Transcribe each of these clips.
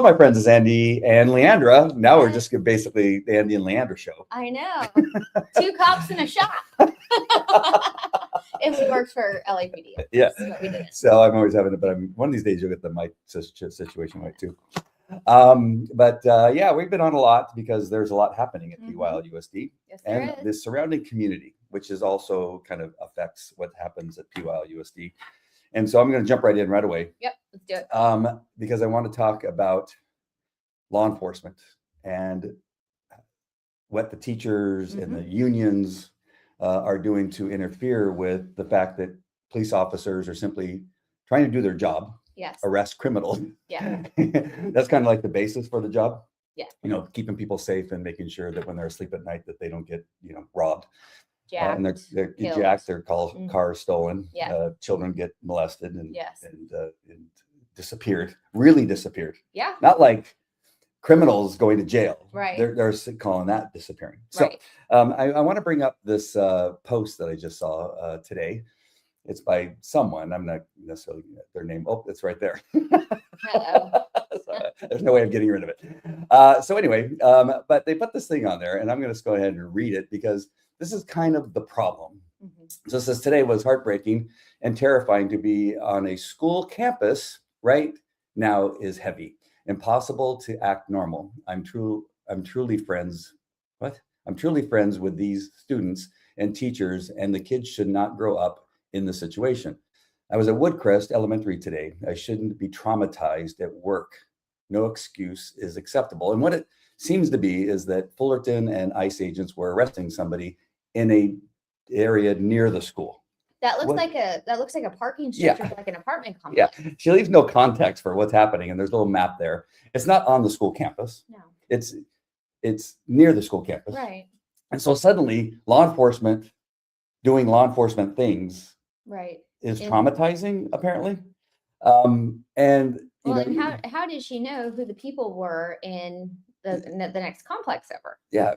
Hello, my friends. It's Andy and Leandra. Now we're just basically the Andy and Leandra show. I know. 2 cops in a shop. If it works for LAPD. Yeah. We did it. So I'm always having it, but one of these days you'll get the mic situation right too. Yeah, we've been on a lot because there's a lot happening at PYLUSD and the surrounding community, which is also kind of affects what happens at PYLUSD. And so I'm going to jump right in right away. Yep, let's do it. Because I want to talk about law enforcement and what the teachers and the unions are doing to interfere with the fact that police officers are simply trying to do their job. Yes. Arrest criminals. Yeah. That's kind of like the basis for the job. Yeah. You know, keeping people safe and making sure that when they're asleep at night that they don't get, robbed. Jacked, and they're jacked, they're called cars stolen. Yeah. Children get molested and yes. and disappeared, really disappeared. Yeah. Not like criminals going to jail. Right. They're calling that disappearing. So right. I want to bring up this post that I just saw today. It's by someone. I'm not necessarily their name. Oh, it's right there. There's no way of getting rid of it. So anyway, but they put this thing on there, and I'm going to go ahead and read it because this is kind of the problem. So it says, today was heartbreaking and terrifying to be on a school campus right now is heavy. Impossible to act normal. I'm truly friends. What? I'm truly friends with these students and teachers, and the kids should not grow up in the situation. I was at Woodcrest Elementary today. I shouldn't be traumatized at work. No excuse is acceptable. And what it seems to be is that Fullerton and ICE agents were arresting somebody in a area near the school. That looks like a parking structure for like an apartment complex. Yeah, she leaves no context for what's happening, and there's a little map there. It's not on the school campus. No. It's near the school campus. Right. And so suddenly law enforcement doing law enforcement things is traumatizing, apparently. And how did she know who the people were in the next complex over? Yeah,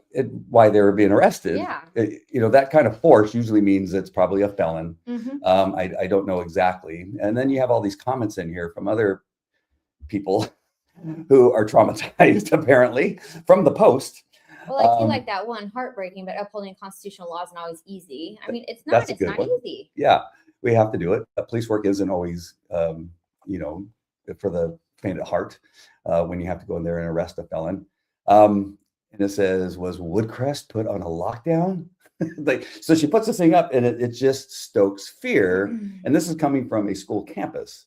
why they were being arrested. Yeah. That kind of force usually means it's probably a felon. I don't know exactly. And then you have all these comments in here from other people who are traumatized, apparently, from the post. Well, I feel like that one, heartbreaking, but upholding constitutional law isn't always easy. I mean, it's not easy. Yeah, we have to do it. Police work isn't always, for the faint at heart when you have to go in there and arrest a felon. And it says, was Woodcrest put on a lockdown? So she puts this thing up and it just stokes fear. And this is coming from a school campus.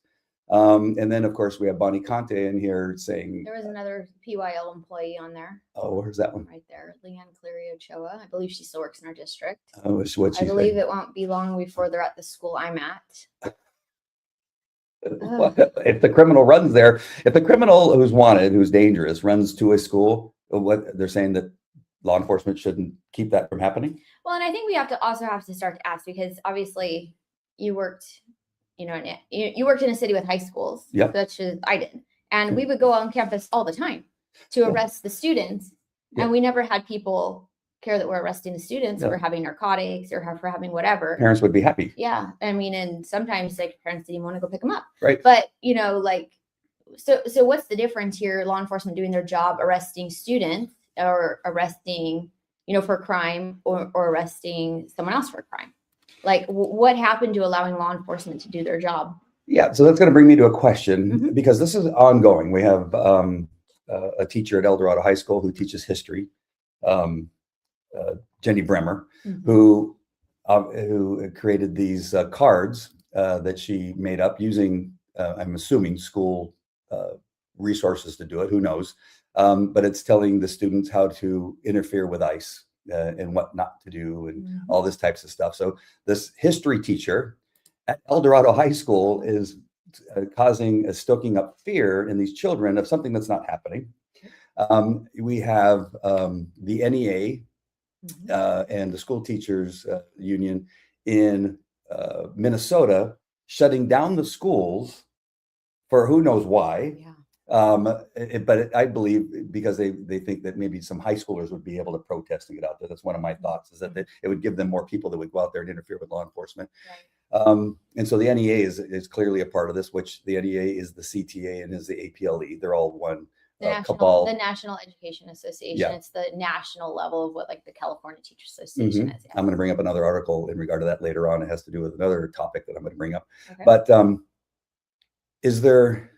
And then, of course, we have Bonnie Conte in here saying... There was another PYL employee on there. Oh, where's that one? Right there. Leanne Cleary Ochoa. I believe she still works in our district. Oh, I believe it won't be long before they're at the school I'm at. If the criminal runs there, if the criminal who's wanted, who's dangerous, runs to a school, what they're saying that law enforcement shouldn't keep that from happening? Well, and I think we have to start to ask, because obviously you worked... you worked in a city with high schools, such as I did. And we would go on campus all the time to arrest the students. And we never had people care that we're arresting the students for having narcotics or for having whatever. Parents would be happy. Yeah. I mean, and sometimes parents didn't even want to go pick them up. Right. But, so what's the difference here? Law enforcement doing their job, arresting students or arresting, for a crime or arresting someone else for a crime? Like, what happened to allowing law enforcement to do their job? Yeah. So that's going to bring me to a question, because this is ongoing. We have a teacher at El Dorado High School who teaches history, Jenny Bremer, who created these cards that she made up using, I'm assuming, school resources to do it. Who knows? But it's telling the students how to interfere with ICE. And what not to do and all this types of stuff. So this history teacher at El Dorado High School is stoking up fear in these children of something that's not happening. We have the NEA and the school teachers union in Minnesota shutting down the schools for who knows why. Yeah. But I believe because they think that maybe some high schoolers would be able to protest and get out there. That's one of my thoughts, is that it would give them more people that would go out there and interfere with law enforcement. Right. And so the NEA is clearly a part of this, which the NEA is the CTA and is the APLE. They're all one cabal. The National Education Association. Yeah. It's the national level of what like the California Teachers Association is. Yeah. I'm going to bring up another article in regard to that later on. It has to do with another topic that I'm going to bring up. Okay. But is there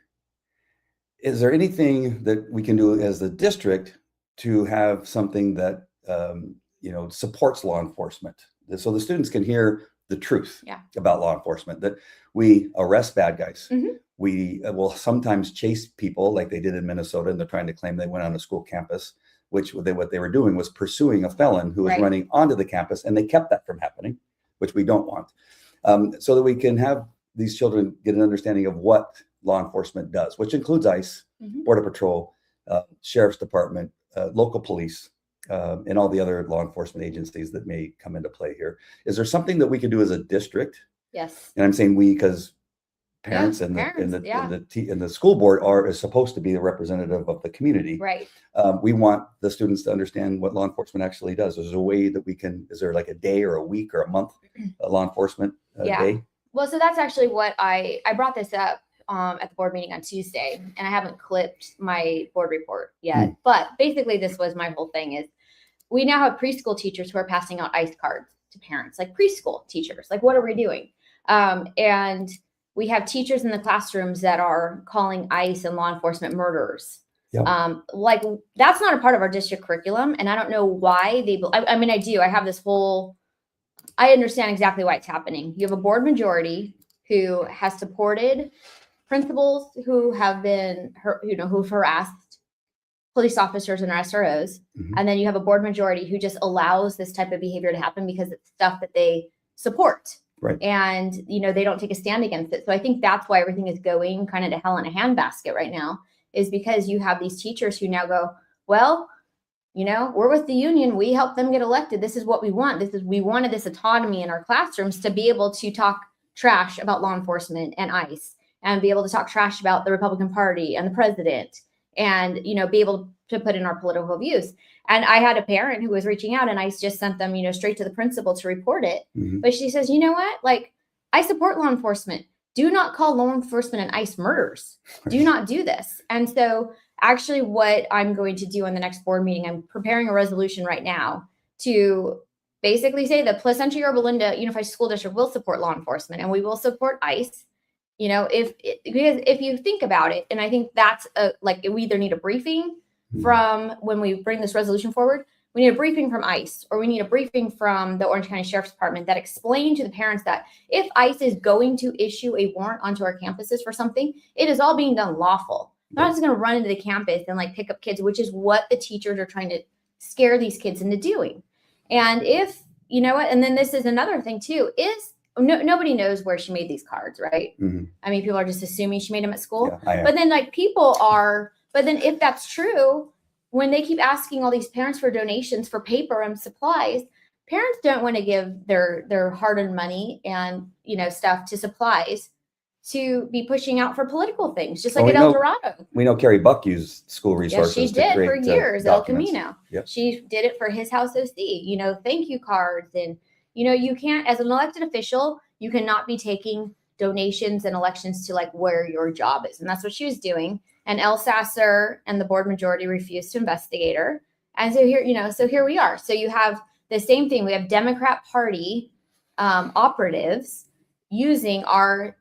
anything that we can do as the district to have something that supports law enforcement, so the students can hear the truth about law enforcement, that we arrest bad guys. Mm-hmm. We will sometimes chase people like they did in Minnesota, and they're trying to claim they went on a school campus, which what they were doing was pursuing a felon who was running onto the campus, and they kept that from happening, which we don't want. So that we can have these children get an understanding of what law enforcement does, which includes ICE, Border Patrol, Sheriff's Department, local police, and all the other law enforcement agencies that may come into play here. Is there something that we could do as a district? Yes. And I'm saying we because parents and the school board is supposed to be the representative of the community. Right. We want the students to understand what law enforcement actually does. Is there a way that we can? Is there like a day or a week or a month law enforcement day? Well, so that's actually what I brought this up at the board meeting on Tuesday, and I haven't clipped my board report yet. But basically, this was my whole thing: is we now have preschool teachers who are passing out ICE cards to parents, like preschool teachers. Like, what are we doing? And we have teachers in the classrooms that are calling ICE and law enforcement murderers. Yeah. Like, that's not a part of our district curriculum. And I don't know why I do. I have this whole, I understand exactly why it's happening. You have a board majority who has supported principals who have been, who've harassed police officers and SROs. And then you have a board majority who just allows this type of behavior to happen because it's stuff that they support. Right. And, they don't take a stand against it. So I think that's why everything is going kind of to hell in a handbasket right now, is because you have these teachers who now go, well, we're with the union. We helped them get elected. This is what we want. We wanted this autonomy in our classrooms to be able to talk trash about law enforcement and ICE, and be able to talk trash about the Republican Party and the president, and, be able to put in our political views. And I had a parent who was reaching out, and I just sent them, straight to the principal to report it. But she says, you know what? Like, I support law enforcement. Do not call law enforcement and ICE murderers. Do not do this. And so actually what I'm going to do in the next board meeting, I'm preparing a resolution right now to basically say that Placentia Yorba Linda Unified School District will support law enforcement, and we will support ICE. Because if you think about it, and I think that's we either need a briefing from when we bring this resolution forward, we need a briefing from ICE, or we need a briefing from the Orange County Sheriff's Department that explain to the parents that if ICE is going to issue a warrant onto our campuses for something, it is all being done lawful. They're not just going to run into the campus and pick up kids, which is what the teachers are trying to scare these kids into doing. And if, and then this is another thing too, is nobody knows where she made these cards, right? I mean, people are just assuming she made them at school. Yeah, but then but then if that's true, when they keep asking all these parents for donations for paper and supplies, parents don't want to give their hard-earned money and, stuff to supplies to be pushing out for political things, just like at El Dorado. We know Carrie Buck used school resources. Yeah, she did for years at El Camino. Yep. She did it for his house OC, thank you cards. And, you can't, as an elected official, you cannot be taking donations and elections to where your job is. And that's what she was doing. And El Sasser and the board majority refused to investigate her. And so here we are. So you have the same thing. We have Democrat Party operatives using our,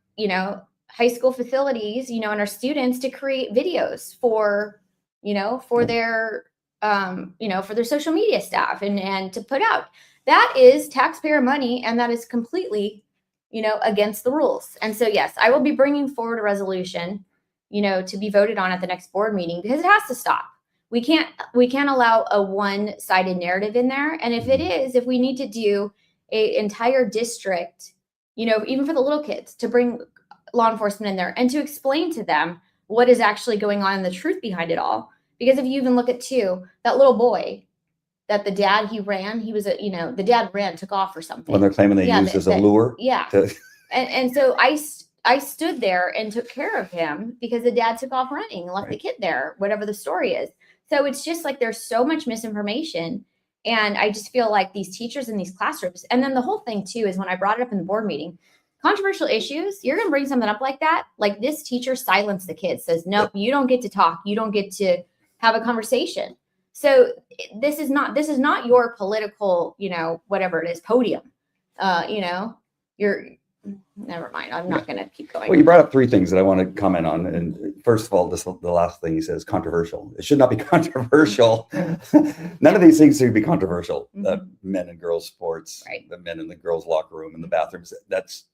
high school facilities, and our students to create videos for their, for their social media staff and to put out. That is taxpayer money, and that is completely, against the rules. And so, yes, I will be bringing forward a resolution, to be voted on at the next board meeting, because it has to stop. We can't allow a one-sided narrative in there. And if we need to do an entire district, even for the little kids, to bring law enforcement in there and to explain to them what is actually going on and the truth behind it all. Because if you even look at that little boy, that the dad, the dad took off or something. When they're claiming they used as a lure. Yeah. And so I stood there and took care of him because the dad took off running and left the kid there, whatever the story is. So it's just there's so much misinformation. And I just feel like these teachers in these classrooms, and then the whole thing too, is when I brought it up in the board meeting, controversial issues, you're going to bring something up like that. Like, this teacher silenced the kids, says, nope, you don't get to talk. You don't get to have a conversation. So this is not your political, whatever it is, podium. Never mind. I'm not going to keep going. Well, you brought up three things that I want to comment on. And first of all, the last thing he says, controversial. It should not be controversial. None of these things should be controversial. Men and girls sports, right. The men in the girls' locker room, in the bathrooms. That's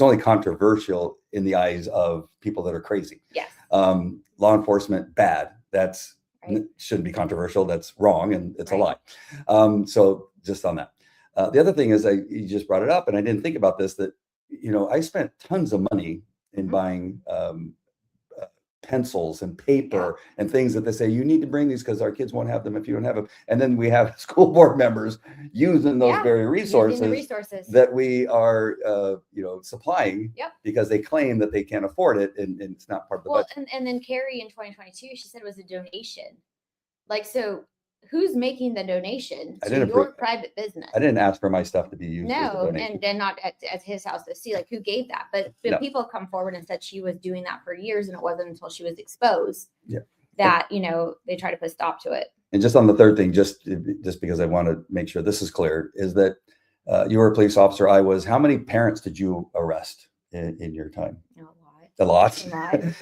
only controversial in the eyes of people that are crazy. Yes. Law enforcement, bad. That's right. Shouldn't be controversial. That's wrong, and it's right. a lie. So just on that. The other thing is, you just brought it up, and I didn't think about this, that I spent tons of money in buying pencils and paper and things that they say, you need to bring these because our kids won't have them if you don't have them. And then we have school board members using those very resources that we are, supplying because they claim that they can't afford it, and it's not part of the budget. And then Carrie in 2022, she said it was a donation. So who's making the donation to your private business? I didn't ask for my stuff to be used. No, and not at his house to see who gave that. But people come forward and said she was doing that for years, and it wasn't until she was exposed that they try to put a stop to it. And just on the third thing, just because I want to make sure this is clear, is that you were a police officer. I was. How many parents did you arrest in your time? A lot.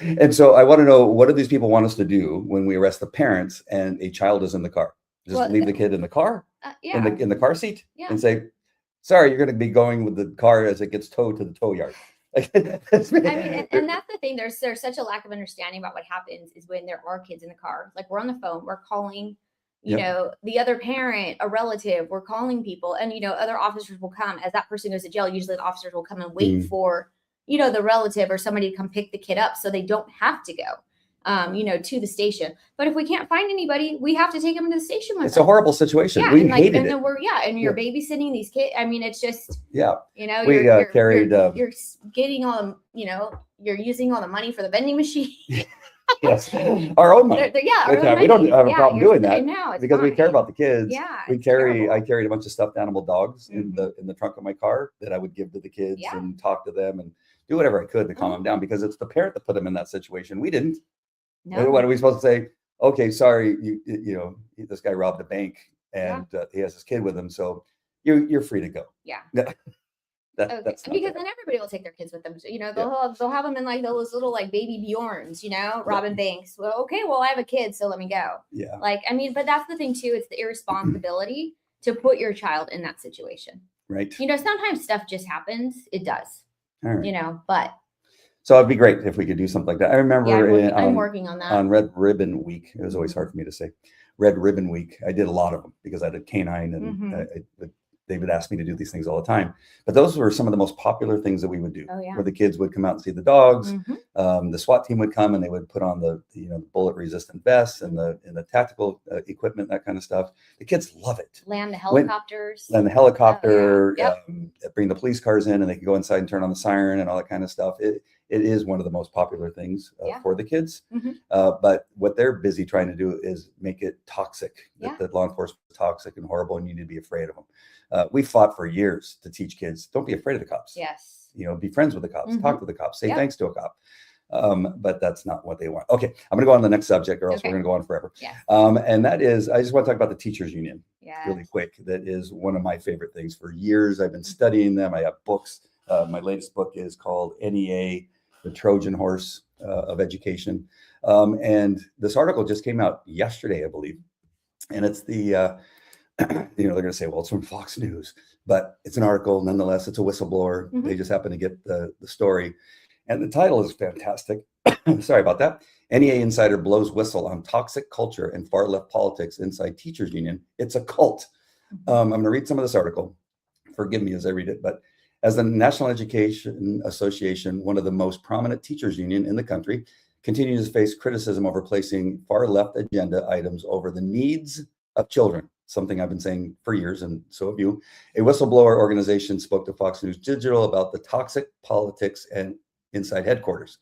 And so I want to know, what do these people want us to do when we arrest the parents and a child is in the car? Just leave the kid in the car, in the car seat, and say, sorry, you're going to be going with the car as it gets towed to the tow yard. And that's the thing. There's such a lack of understanding about what happens is when there are kids in the car. We're on the phone, we're calling, the other parent, a relative, we're calling people, and other officers will come. As that person goes to jail, usually the officers will come and wait for the relative or somebody to come pick the kid up so they don't have to go, to the station. But if we can't find anybody, we have to take them to the station. It's a horrible situation. We hated it. And you're babysitting these kids. I mean, it's just, we carried, you're getting all, you're using all the money for the vending machine. Yes, our own money. We don't have a problem doing that because we care about the kids. I carried a bunch of stuffed animal dogs in the trunk of my car that I would give to the kids and talk to them and do whatever I could to calm them down, because it's the parent that put them in that situation. We didn't. No. What are we supposed to say? Okay, sorry, this guy robbed a bank and he has his kid with him, so you're free to go. Yeah. That's because then everybody will take their kids with them. They'll have them in those little baby Bjorns, robbing banks. Well, okay, I have a kid, so let me go. Yeah. But that's the thing too. It's the irresponsibility to put your child in that situation. Right. Sometimes stuff just happens. It does. All right. But. So it'd be great if we could do something like that. I remember I'm working on that. On Red Ribbon Week. It was always hard for me to say. Red Ribbon Week. I did a lot of them because I had a canine, and they would ask me to do these things all the time. But those were some of the most popular things that we would do, where the kids would come out and see the dogs. The SWAT team would come and they would put on the bullet resistant vests and the tactical equipment, that kind of stuff. The kids love it. Land the helicopters. Land the helicopter. Bring the police cars in, and they can go inside and turn on the siren and all that kind of stuff. It is one of the most popular things for the kids. But what they're busy trying to do is make it toxic, that law enforcement is toxic and horrible, and you need to be afraid of them. We fought for years to teach kids, don't be afraid of the cops. Yes. Be friends with the cops, talk to the cops, say thanks to a cop. But that's not what they want. Okay, I'm going to go on to the next subject, or else we're going to go on forever. Yes. And that is, I just want to talk about the teachers union really quick. That is one of my favorite things. For years, I've been studying them. I have books. My latest book is called NEA, the Trojan Horse of Education. And this article just came out yesterday, I believe. And it's the, they're going to say, well, it's from Fox News, but it's an article nonetheless. It's a whistleblower. They just happen to get the story. And the title is fantastic. Sorry about that. NEA insider blows whistle on toxic culture and far left politics inside teachers union. It's a cult. I'm going to read some of this article. Forgive me as I read it, but as the National Education Association, one of the most prominent teachers union in the country, continues to face criticism over placing far left agenda items over the needs of children, something I've been saying for years, and so have you. A whistleblower organization spoke to Fox News Digital about the toxic politics and inside headquarters.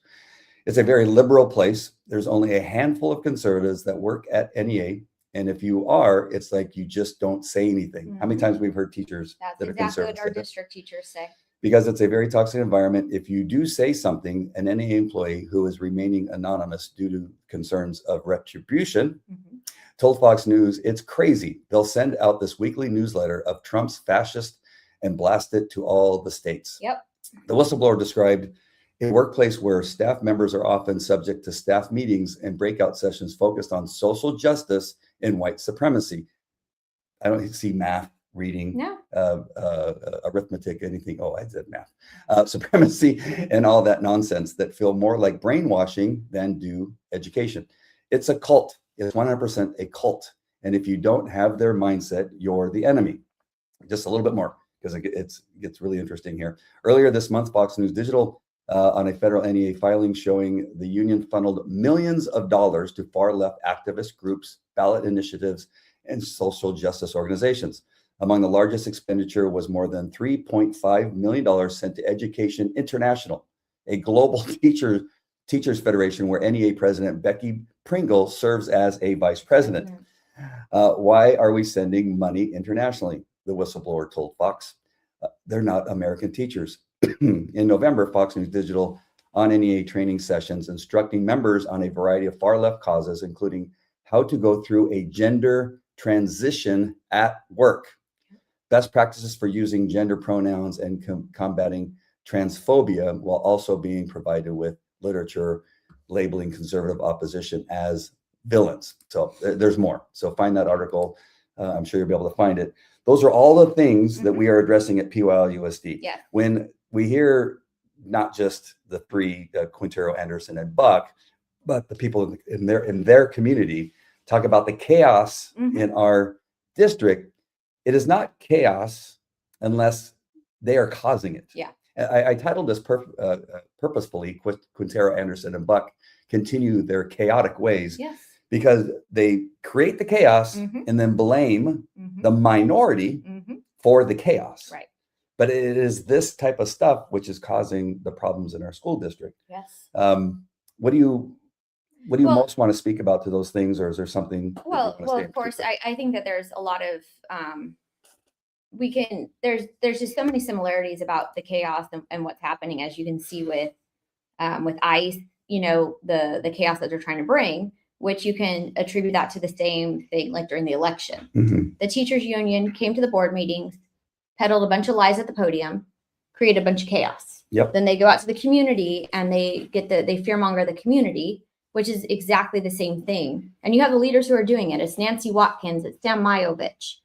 It's a very liberal place. There's only a handful of conservatives that work at NEA. And if you are, it's like you just don't say anything. How many times we've heard teachers that are conservative? That's exactly what our district teachers say. because it's a very toxic environment. If you do say something, an NEA employee who is remaining anonymous due to concerns of retribution told Fox News, it's crazy. They'll send out this weekly newsletter of Trump's fascist and blast it to all the states. Yep. The whistleblower described a workplace where staff members are often subject to staff meetings and breakout sessions focused on social justice and white supremacy. I don't see math, reading, arithmetic, anything. Oh, I said math. Supremacy and all that nonsense that feel more like brainwashing than do education. It's a cult. It's 100% a cult. And if you don't have their mindset, you're the enemy. Just a little bit more, because it gets really interesting here. Earlier this month, Fox News Digital on a federal NEA filing showing the union funneled millions of dollars to far-left activist groups, ballot initiatives, and social justice organizations. Among the largest expenditure was more than $3.5 million sent to Education International, a global teachers federation where NEA President Becky Pringle serves as a vice president. Why are we sending money internationally? The whistleblower told Fox. They're not American teachers. In November, Fox News Digital on NEA training sessions instructing members on a variety of far-left causes, including how to go through a gender transition at work, best practices for using gender pronouns, and combating transphobia, while also being provided with literature labeling conservative opposition as villains. So there's more. So find that article. I'm sure you'll be able to find it. Those are all the things that we are addressing at PYLUSD. Yeah. When we hear not just the three, Quintero, Anderson, and Buck, but the people in their community talk about the chaos in our district, it is not chaos unless they are causing it. Yeah. I titled this purposefully, Quintero, Anderson, and Buck continue their chaotic ways. Yes. Because they create the chaos and then blame the minority for the chaos. Right. But it is this type of stuff which is causing the problems in our school district. Yes. What do you most want to speak about to those things, or is there something? Well, of course, I think that there's a lot of there's just so many similarities about the chaos and what's happening, as you can see with ICE. You know, the chaos that they're trying to bring, which you can attribute that to the same thing like during the election. The teachers union came to the board meetings, peddled a bunch of lies at the podium, created a bunch of chaos. Yep. Then they go out to the community and they fearmonger the community, which is exactly the same thing. And you have the leaders who are doing it. It's Nancy Watkins, it's Sam Majovich,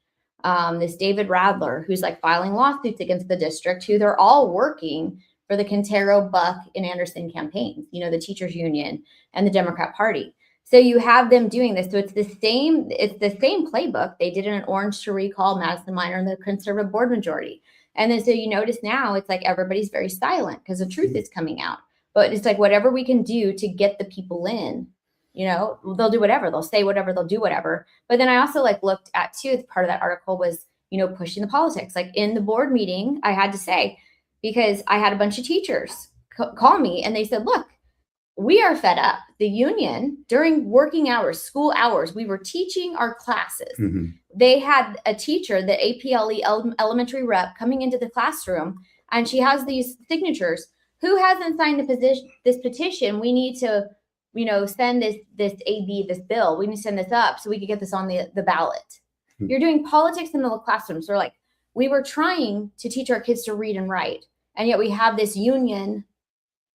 this David Radler, who's like filing lawsuits against the district, who they're all working for the Quintero, Buck, and Anderson campaigns, you know, the teachers union and the Democrat Party. So you have them doing this. So it's the same playbook. They did it in Orange to recall Madison Minor and the conservative board majority. And then so you notice now it's like everybody's very silent because the truth is coming out. But it's like whatever we can do to get the people in, you know, they'll do whatever. They'll say whatever. They'll do whatever. But then I also like looked at too, part of that article was, you know, pushing the politics. Like in the board meeting, I had to say, because I had a bunch of teachers call me and they said, look, we are fed up. The union during working hours, school hours, we were teaching our classes. They had a teacher, the APLE elementary rep, coming into the classroom, and she has these signatures. Who hasn't signed this petition? We need to, you know, send this bill. We need to send this up so we can get this on the ballot. You're doing politics in the classroom. So like, we were trying to teach our kids to read and write, and yet we have this union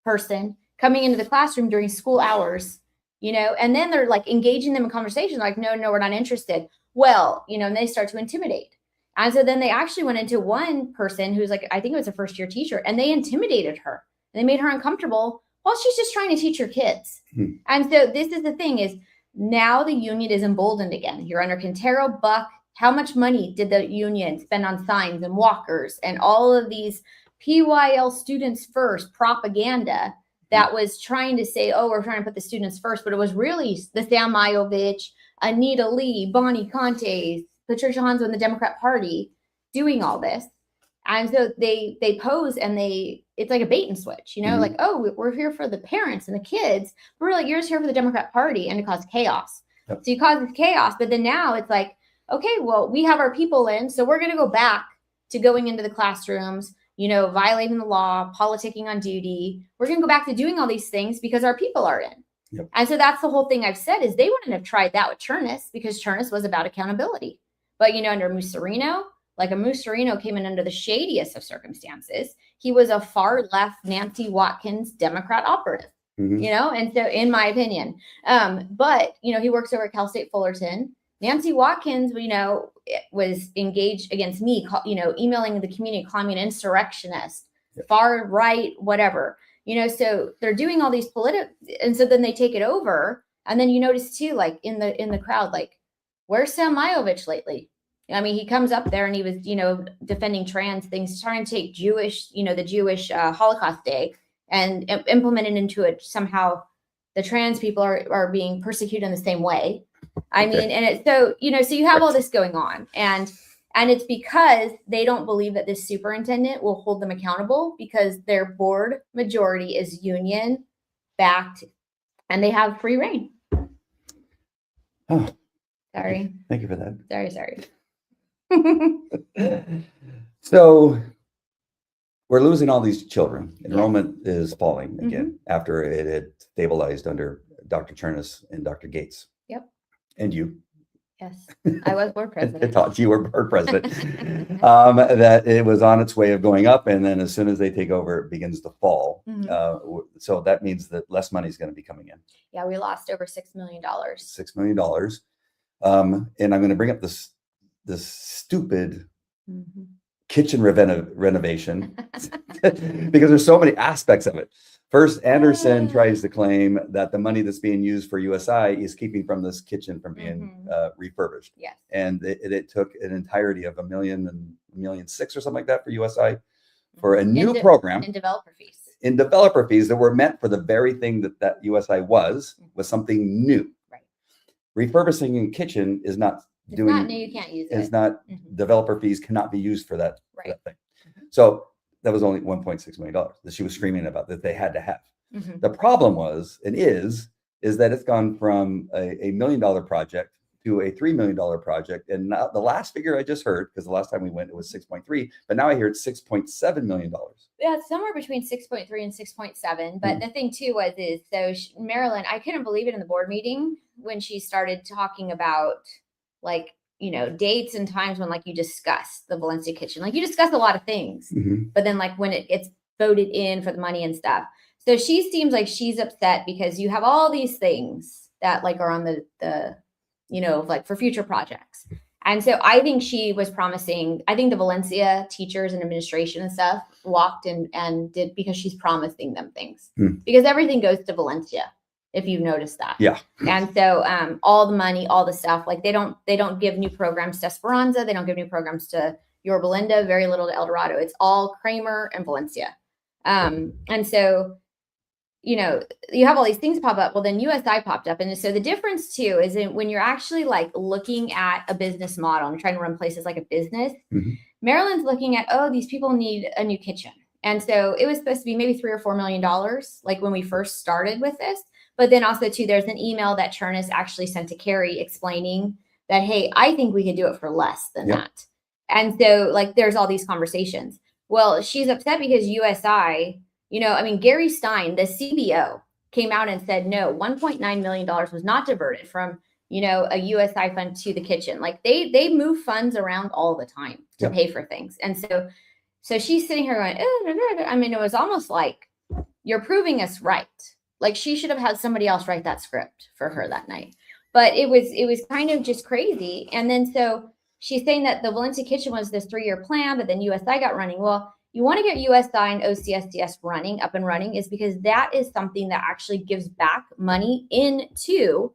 person coming into the classroom during school hours, you know, and then they're like engaging them in conversation, like, no, we're not interested. Well, you know, and they start to intimidate. And so then they actually went into one person who's like, I think it was a first year teacher, and they intimidated her. And they made her uncomfortable while she's just trying to teach her kids. And so this is the thing is now the union is emboldened again. You're under Quintero, Buck. How much money did the union spend on signs and walkers and all of these PYL students first propaganda that was trying to say, oh, we're trying to put the students first, but it was really the Sam Majovich, Anita Lee, Bonnie Conte, Patricia Hanzo, and the Democrat Party doing all this. And so they pose and it's like a bait and switch, you know, like, oh, we're here for the parents and the kids. We're like, you're just here for the Democrat Party and to cause chaos. Yep. So you cause this chaos, but then now it's like, okay, well, we have our people in, so we're going to go back to going into the classrooms, violating the law, politicking on duty. We're going to go back to doing all these things because our people are in. Yep. And so that's the whole thing I've said is they wouldn't have tried that with Chernus because Chernus was about accountability. But, under Mussolino, like a Mussolino came in under the shadiest of circumstances. He was a far left Nancy Watkins Democrat operative, and so in my opinion, but, he works over at Cal State Fullerton. Nancy Watkins, was engaged against me, emailing the community, calling me an insurrectionist, far right, whatever, so they're doing all these political, and so then they take it over. And then you notice too, like in the crowd, like, where's Sam Mayovich lately? I mean, he comes up there and he was, defending trans things, trying to take Jewish, the Jewish Holocaust Day and implement it into it somehow. The trans people are being persecuted in the same way. I mean, and it's so, so you have all this going on, and it's because they don't believe that this superintendent will hold them accountable because their board majority is union backed and they have free reign. Oh, sorry. Thank you for that. Sorry. So we're losing all these children. Enrollment is falling again after it had stabilized under Dr. Chernus and Dr. Gates. Yep. And you. Yes, I was board president. I thought you were board president. That it was on its way of going up, and then as soon as they take over, it begins to fall. So that means that less money is going to be coming in. Yeah, we lost over $6 million. $6 million. And I'm going to bring up this stupid kitchen renovation because there's so many aspects of it. First, Anderson tries to claim that the money that's being used for USI is keeping from this kitchen from being refurbished. Yes. And it took an entirety of $1.6 million or something like that for USI for a new program. In developer fees. In developer fees that were meant for the very thing that USI was something new. Right. Refurbishing a kitchen is not It's not new, you can't use it. It's not developer fees cannot be used for that, for that thing. So that was only $1.6 million that she was screaming about that they had to have. The problem was and is that it's gone from a $1 million project to a $3 million project. And now the last figure I just heard, because the last time we went, it was 6.3, but now I hear it's $6.7 million. Yeah, it's somewhere between 6.3 and 6.7. But the thing too so Marilyn, I couldn't believe it in the board meeting when she started talking about like, dates and times when like you discuss the Valencia kitchen, like you discuss a lot of things, but then like when it gets voted in for the money and stuff. So she seems like she's upset because you have all these things that like are on the like for future projects. And so I think she was promising, I think the Valencia teachers and administration and stuff walked and did because she's promising them things because everything goes to Valencia. If you've noticed that. Yeah. And so all the money, all the stuff, like they don't give new programs to Esperanza. They don't give new programs to Yorba Linda, very little to El Dorado. It's all Kramer and Valencia. And so, you have all these things pop up. Well, then USI popped up. And so the difference too, is when you're actually like looking at a business model and trying to run places like a business, Maryland's looking at, these people need a new kitchen. And so it was supposed to be maybe $3 or $4 million, like when we first started with this. But then also too, there's an email that Chernus actually sent to Carrie explaining that, hey, I think we could do it for less than that. And so like, there's all these conversations. Well, she's upset because USI, Gary Stein, the CBO, came out and said, no, $1.9 million was not diverted from, a USI fund to the kitchen. Like they move funds around all the time to pay for things. And so she's sitting here going, it was almost like you're proving us right. Like she should have had somebody else write that script for her that night. But it was kind of just crazy. And then so she's saying that the Valencia kitchen was this 3-year plan, but then USI got running. Well, you want to get USI and OCSDS up and running is because that is something that actually gives back money into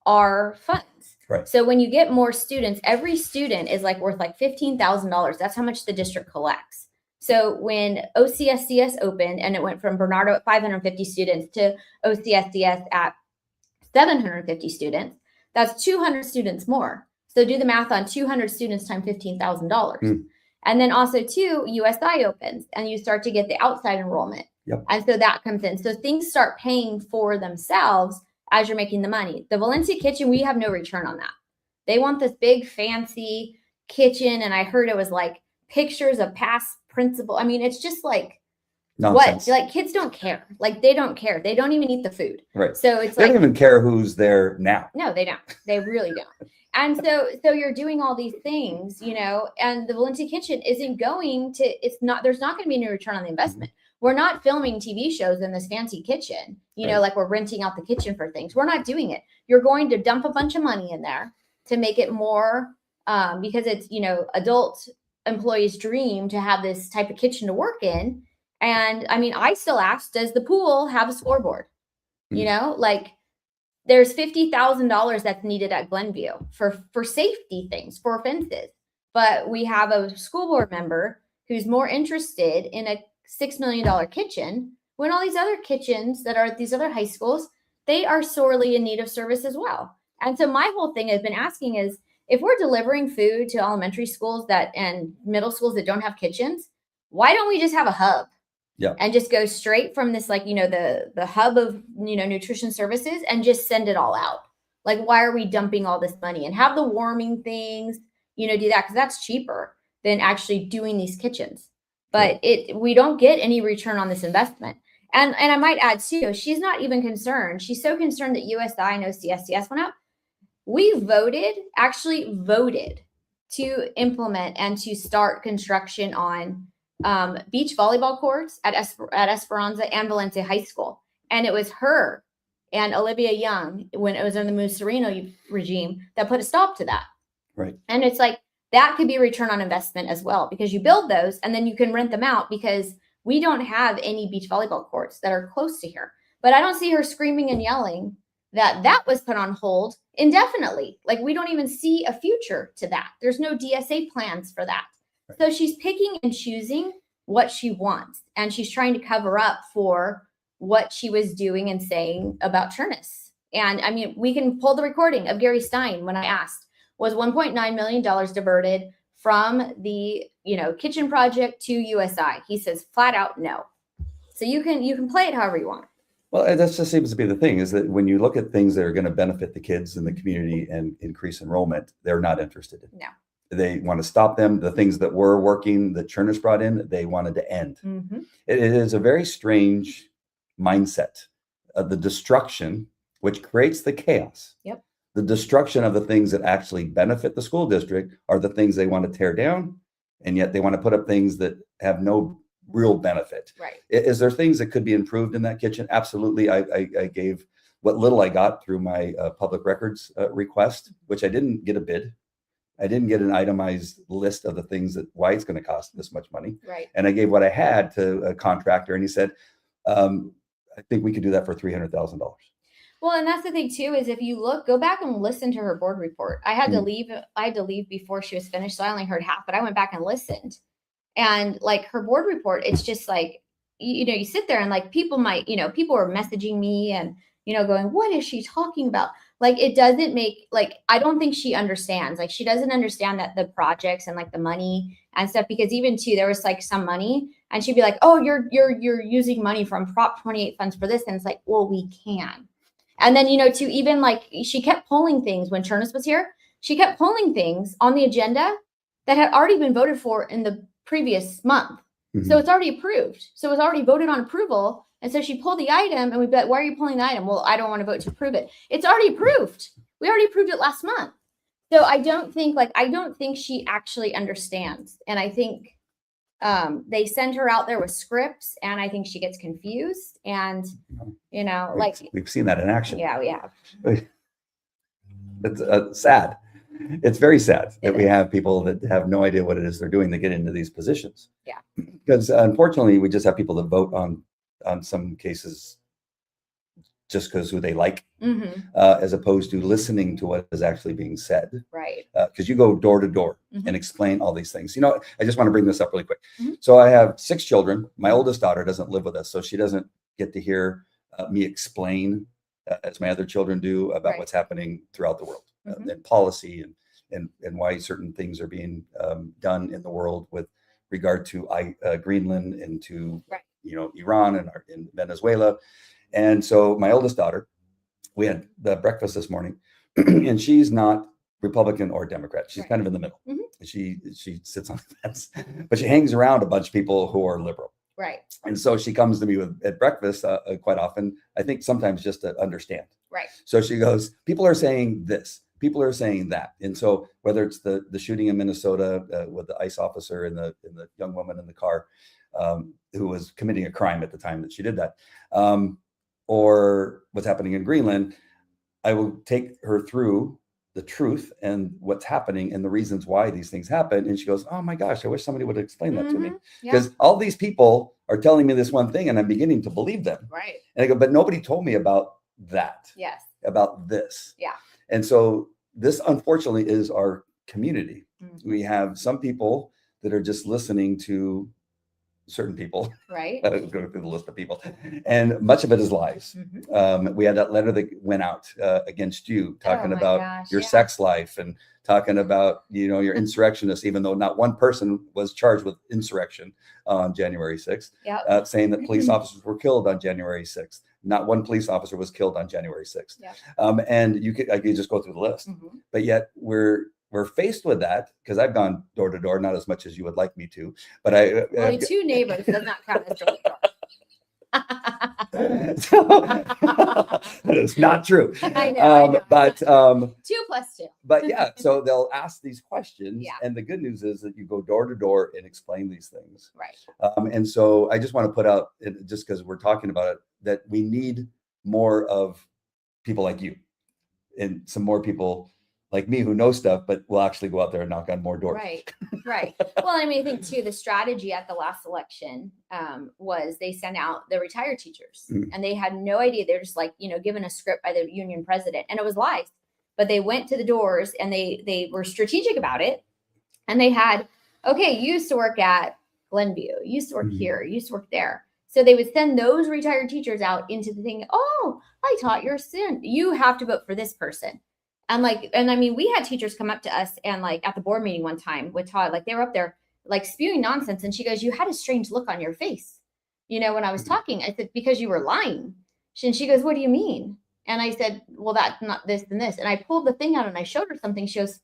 our funds. Right. So when you get more students, every student is like worth like $15,000. That's how much the district collects. So when OCSDS opened and it went from Bernardo at 550 students to OCSDS at 750 students, that's 200 students more. So do the math on 200 students times $15,000. And then also too, USI opens and you start to get the outside enrollment. And so that comes in. So things start paying for themselves as you're making the money. The Valencia kitchen, we have no return on that. They want this big fancy kitchen. And I heard it was like pictures of past principal. I mean, it's just like, Nonsense. what? Like, kids don't care. Like, they don't care. They don't even eat the food. Right. So it's they like, don't even care who's there now. no, they don't. They really don't. And so you're doing all these things, and the Valencia Kitchen isn't going to, there's not going to be any return on the investment. We're not filming TV shows in this fancy kitchen, Right. like we're renting out the kitchen for things. We're not doing it. You're going to dump a bunch of money in there to make it more, because it's, adult employees' dream to have this type of kitchen to work in. And I mean, I still ask, does the pool have a scoreboard? Like, there's $50,000 that's needed at Glenview for safety things, for fences. But we have a school board member who's more interested in a $6 million kitchen when all these other kitchens that are at these other high schools, they are sorely in need of service as well. And so my whole thing has been asking is, if we're delivering food to elementary schools and middle schools that don't have kitchens, why don't we just have a hub? Yeah. And just go straight from this, like, the hub of, nutrition services and just send it all out. Like, why are we dumping all this money and have the warming things, do that? Because that's cheaper than actually doing these kitchens. But we don't get any return on this investment. And I might add too, she's not even concerned. She's so concerned that USI and OCSDS went up. We actually voted to implement and to start construction on beach volleyball courts at Esperanza and Valencia High School. And it was her and Olivia Young, when it was in the Mussolini regime, that put a stop to that. Right. And it's like, that could be a return on investment as well, because you build those and then you can rent them out, because we don't have any beach volleyball courts that are close to here. But I don't see her screaming and yelling that was put on hold indefinitely. Like, we don't even see a future to that. There's no DSA plans for that. Right. So she's picking and choosing what she wants, and she's trying to cover up for what she was doing and saying about Turnus. And I mean, we can pull the recording of Gary Stein when I asked, was $1.9 million diverted from the kitchen project to USI? He says flat out no. So you can play it however you want. Well, that just seems to be the thing, is that when you look at things that are going to benefit the kids in the community and increase enrollment, they're not interested in. No. They want to stop them. The things that were working, that Turnus brought in, they wanted to end. Mm-hmm. It is a very strange mindset of the destruction, which creates the chaos. Yep. The destruction of the things that actually benefit the school district are the things they want to tear down, and yet they want to put up things that have no real benefit. Right. Is there things that could be improved in that kitchen? Absolutely. I gave what little I got through my public records request, which I didn't get a bid. I didn't get an itemized list of the things why it's going to cost this much money. Right. And I gave what I had to a contractor, and he said, I think we could do that for $300,000. Well, and that's the thing too, is if you go back and listen to her board report. I had to leave before she was finished, so I only heard half, but I went back and listened. And like, her board report, it's just like, you sit there and like, people were messaging me and, going, what is she talking about? Like, it doesn't make, like, I don't think she understands. Like, she doesn't understand that the projects and like the money and stuff, because even too, there was like some money and she'd be like, oh, you're using money from Prop 28 funds for this. And it's like, well, we can. And then, to even like, she kept pulling things when Turnus was here. She kept pulling things on the agenda that had already been voted for in the previous month. Mm-hmm. So it's already approved. So it's already voted on approval. And so she pulled the item and we'd be like, why are you pulling the item? Well, I don't want to vote to approve it. It's already approved. We already approved it last month. So I don't think she actually understands. And I think they send her out there with scripts, and I think she gets confused. And, we've seen that in action. Yeah, we have. It's sad. It's very sad that we have people that have no idea what it is they're doing to get into these positions. Yeah. Because unfortunately, we just have people that vote on some cases just because who they like, mm-hmm. As opposed to listening to what is actually being said. Right. Because you go door to door mm-hmm. and explain all these things. I just want to bring this up really quick. Mm-hmm. So I have 6 children. My oldest daughter doesn't live with us, so she doesn't get to hear me explain, as my other children do, about right. what's happening throughout the world, mm-hmm. and policy and why certain things are being done in the world with regard to Greenland and to right. Iran and Venezuela. And so my oldest daughter, we had the breakfast this morning, and she's not Republican or Democrat. She's right. kind of in the middle. Mm-hmm. She sits on the fence, but she hangs around a bunch of people who are liberal. Right. And so she comes to me at breakfast quite often, I think sometimes just to understand. Right. So she goes, people are saying this, people are saying that. And so whether it's the shooting in Minnesota with the ICE officer and the young woman in the car who was committing a crime at the time that she did that, or what's happening in Greenland, I will take her through the truth and what's happening and the reasons why these things happen. And she goes, oh my gosh, I wish somebody would explain that to me. Because all these people are telling me this one thing and I'm beginning to believe them. Right. And I go, but nobody told me about that. Yes. About this. Yeah. And so this unfortunately is our community. We have some people that are just listening to certain people, right? Going through the list of people, and much of it is lies. We had that letter that went out against you, talking about your sex life and talking about your insurrectionists, even though not one person was charged with insurrection on January 6th. Saying that police officers were killed on January 6th. Not one police officer was killed on January 6th. And I could just go through the list, but yet we're faced with that because I've gone door to door, not as much as you would like me to, but only 2 neighbors does not count as door to door. That is not true. I know. But 2 + 2. But yeah, so they'll ask these questions, and the good news is that you go door to door and explain these things. Right. And so I just want to put out, just because we're talking about it, that we need more of people like you and some more people like me who know stuff, but will actually go out there and knock on more doors. Right. Well, I mean, I think too, the strategy at the last election was they sent out the retired teachers and they had no idea. They're just like, given a script by the union president, and it was lies, but they went to the doors and they were strategic about it. And they had, okay, you used to work at Glenview, you used to work here, you used to work there. So they would send those retired teachers out into the thing. Oh, I taught your son. You have to vote for this person. And I mean, we had teachers come up to us and at the board meeting one time with Todd, they were up there spewing nonsense. And she goes, you had a strange look on your face. When I was talking, I said, because you were lying. And she goes, what do you mean? And I said, well, that's not this and this. And I pulled the thing out and I showed her something. She goes,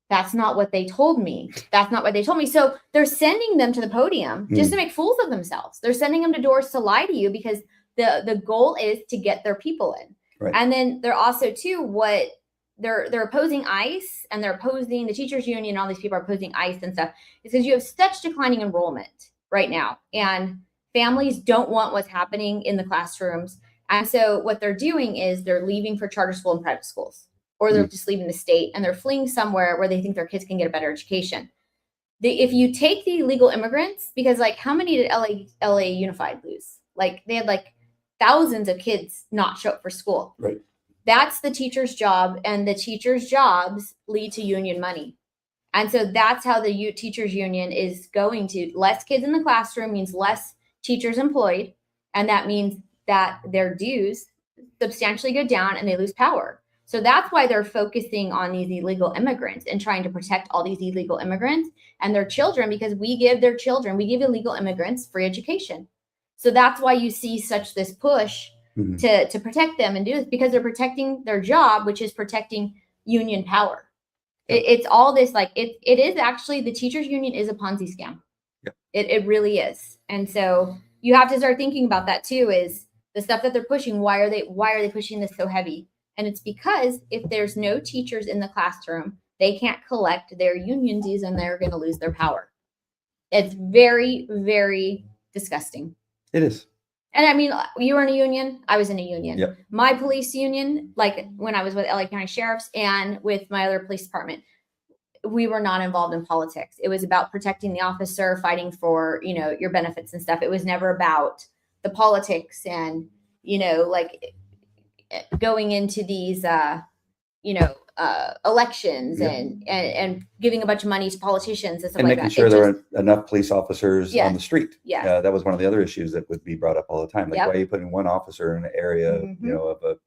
that's not what they told me. That's not what they told me. So they're sending them to the podium just to make fools of themselves. They're sending them to doors to lie to you because the goal is to get their people in. Right. And then they're also too, they're opposing ICE and they're opposing the teachers union. All these people are opposing ICE and stuff. It's because you have such declining enrollment right now, and families don't want what's happening in the classrooms. And so what they're doing is they're leaving for charter school and private schools, or they're just leaving the state and they're fleeing somewhere where they think their kids can get a better education. If you take the illegal immigrants, because how many did LA Unified lose? They had thousands of kids not show up for school. Right. That's the teacher's job, and the teacher's jobs lead to union money. And so that's how the teachers union is going to. Less kids in the classroom means less teachers employed, and that means that their dues substantially go down and they lose power. So that's why they're focusing on these illegal immigrants and trying to protect all these illegal immigrants and their children, because we give illegal immigrants free education. So that's why you see this push to protect them and do this, because they're protecting their job, which is protecting union power. It's all this, it is actually, the teachers union is a Ponzi scam. It really is. And so you have to start thinking about that too, is the stuff that they're pushing. Why are they pushing this so heavy? And it's because if there's no teachers in the classroom, they can't collect their union dues and they're going to lose their power. It's very, very disgusting. It is. And I mean, you were in a union. I was in a union. Yep. My police union, when I was with LA County Sheriffs and with my other police department, we were not involved in politics. It was about protecting the officer, fighting for, your benefits and stuff. It was never about the politics and, going into these, elections and giving a bunch of money to politicians and stuff and like making that. sure there are enough police officers on the street. Yeah. That was one of the other issues that would be brought up all the time. Why are you putting one officer in an area, of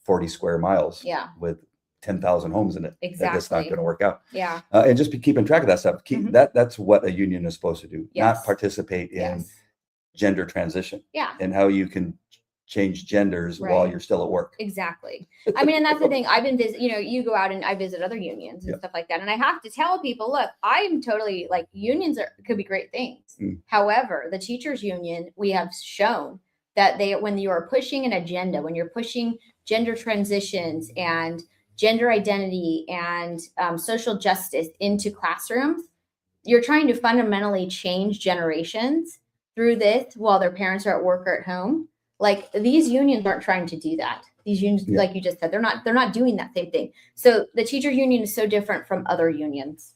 40 square miles with 10,000 homes in it? Exactly. That's not going to work out. Yeah. And just be keeping track of that stuff. That's what a union is supposed to do. Not participate in gender transition. Yeah. And how you can change genders while Right. you're still at work. Exactly. I mean, and that's the thing. I've been you go out and I visit other unions and stuff like that. And I have to tell people, look, I'm totally like unions could be great things. However, the teachers union, we have shown that when you are pushing an agenda, when you're pushing gender transitions and gender identity and social justice into classrooms, you're trying to fundamentally change generations through this while their parents are at work or at home. Like these unions aren't trying to do that. These unions, like you just said, they're not doing that same thing. So the teachers union is so different from other unions.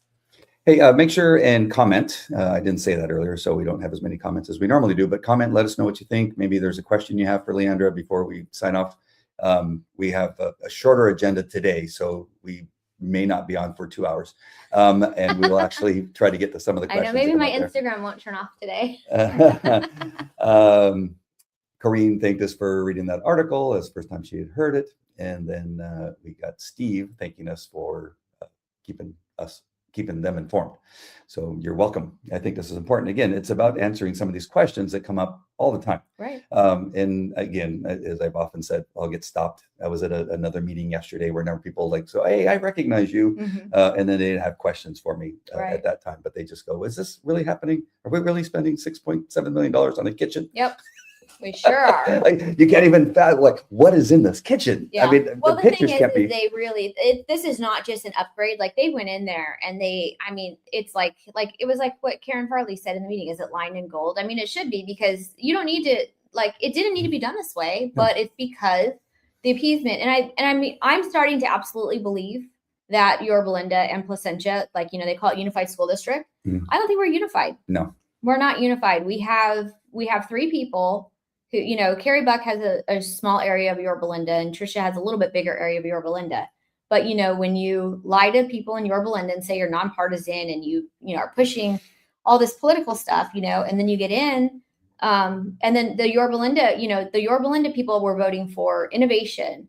Hey, make sure and comment. I didn't say that earlier, so we don't have as many comments as we normally do, but comment, let us know what you think. Maybe there's a question you have for Leandra before we sign off. We have a shorter agenda today, so we may not be on for 2 hours. And we will actually try to get to some of the questions. I know, maybe my Instagram won't turn off today. Corrine thanked us for reading that article. It's the first time she had heard it. And then we got Steve thanking us for keeping them informed. So you're welcome. I think this is important. Again, it's about answering some of these questions that come up all the time. Right. And again, as I've often said, I'll get stopped. I was at another meeting yesterday where people like, so, hey, I recognize you. And then they didn't have questions for me at that time, but they just go, is this really happening? Are we really spending $6.7 million on a kitchen? Yep. We sure are. Like, you can't even fathom what is in this kitchen. Yeah. I mean, well, the thing pictures is, can't be. They really, this is not just an upgrade. Like they went in there and it's like it was like what Karen Farley said in the meeting. Is it lined in gold? I mean, it should be, because you don't need to, it didn't need to be done this way, but it's because the appeasement. And I mean, I'm starting to absolutely believe that Yorba Linda and Placentia, they call it unified school district. I don't think we're unified. No, we're not unified. We have 3 people who, Carrie Buck has a small area of Yorba Linda, and Tricia has a little bit bigger area of Yorba Linda. But, when you lie to people in Yorba Linda and say you're nonpartisan and you are pushing all this political stuff, and then you get in, and then the Yorba Linda people were voting for innovation,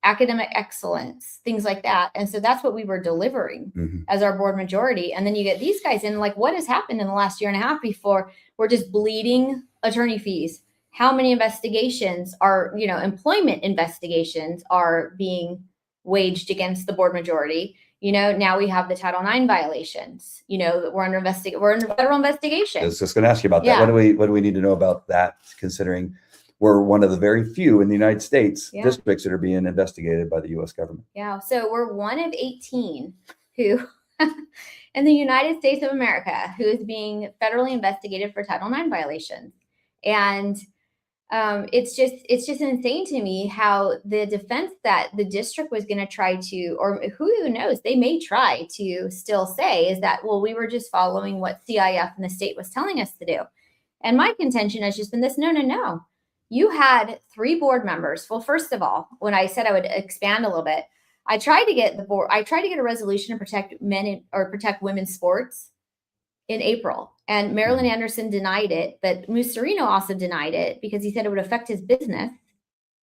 academic excellence, things like that. And so that's what we were delivering as our board majority. And then you get these guys in, what has happened in the last year and a half before we're just bleeding attorney fees? How many investigations are, employment investigations are being waged against the board majority? Now we have the Title IX violations, we're under federal investigation. I was just going to ask you about that. What do we need to know about that, considering we're one of the very few in the United States districts that are being investigated by the U.S. government? Yeah. So we're one of 18 who in the United States of America who is being federally investigated for Title IX violations. And it's just insane to me how the defense that the district was going to try to, or who knows, they may try to still say, is that, well, we were just following what CIF and the state was telling us to do. And my contention has just been this: no. You had 3 board members. Well, first of all, when I said I would expand a little bit, I tried to get a resolution to protect protect women's sports in April. And Marilyn Anderson denied it, but Mussolino also denied it because he said it would affect his business.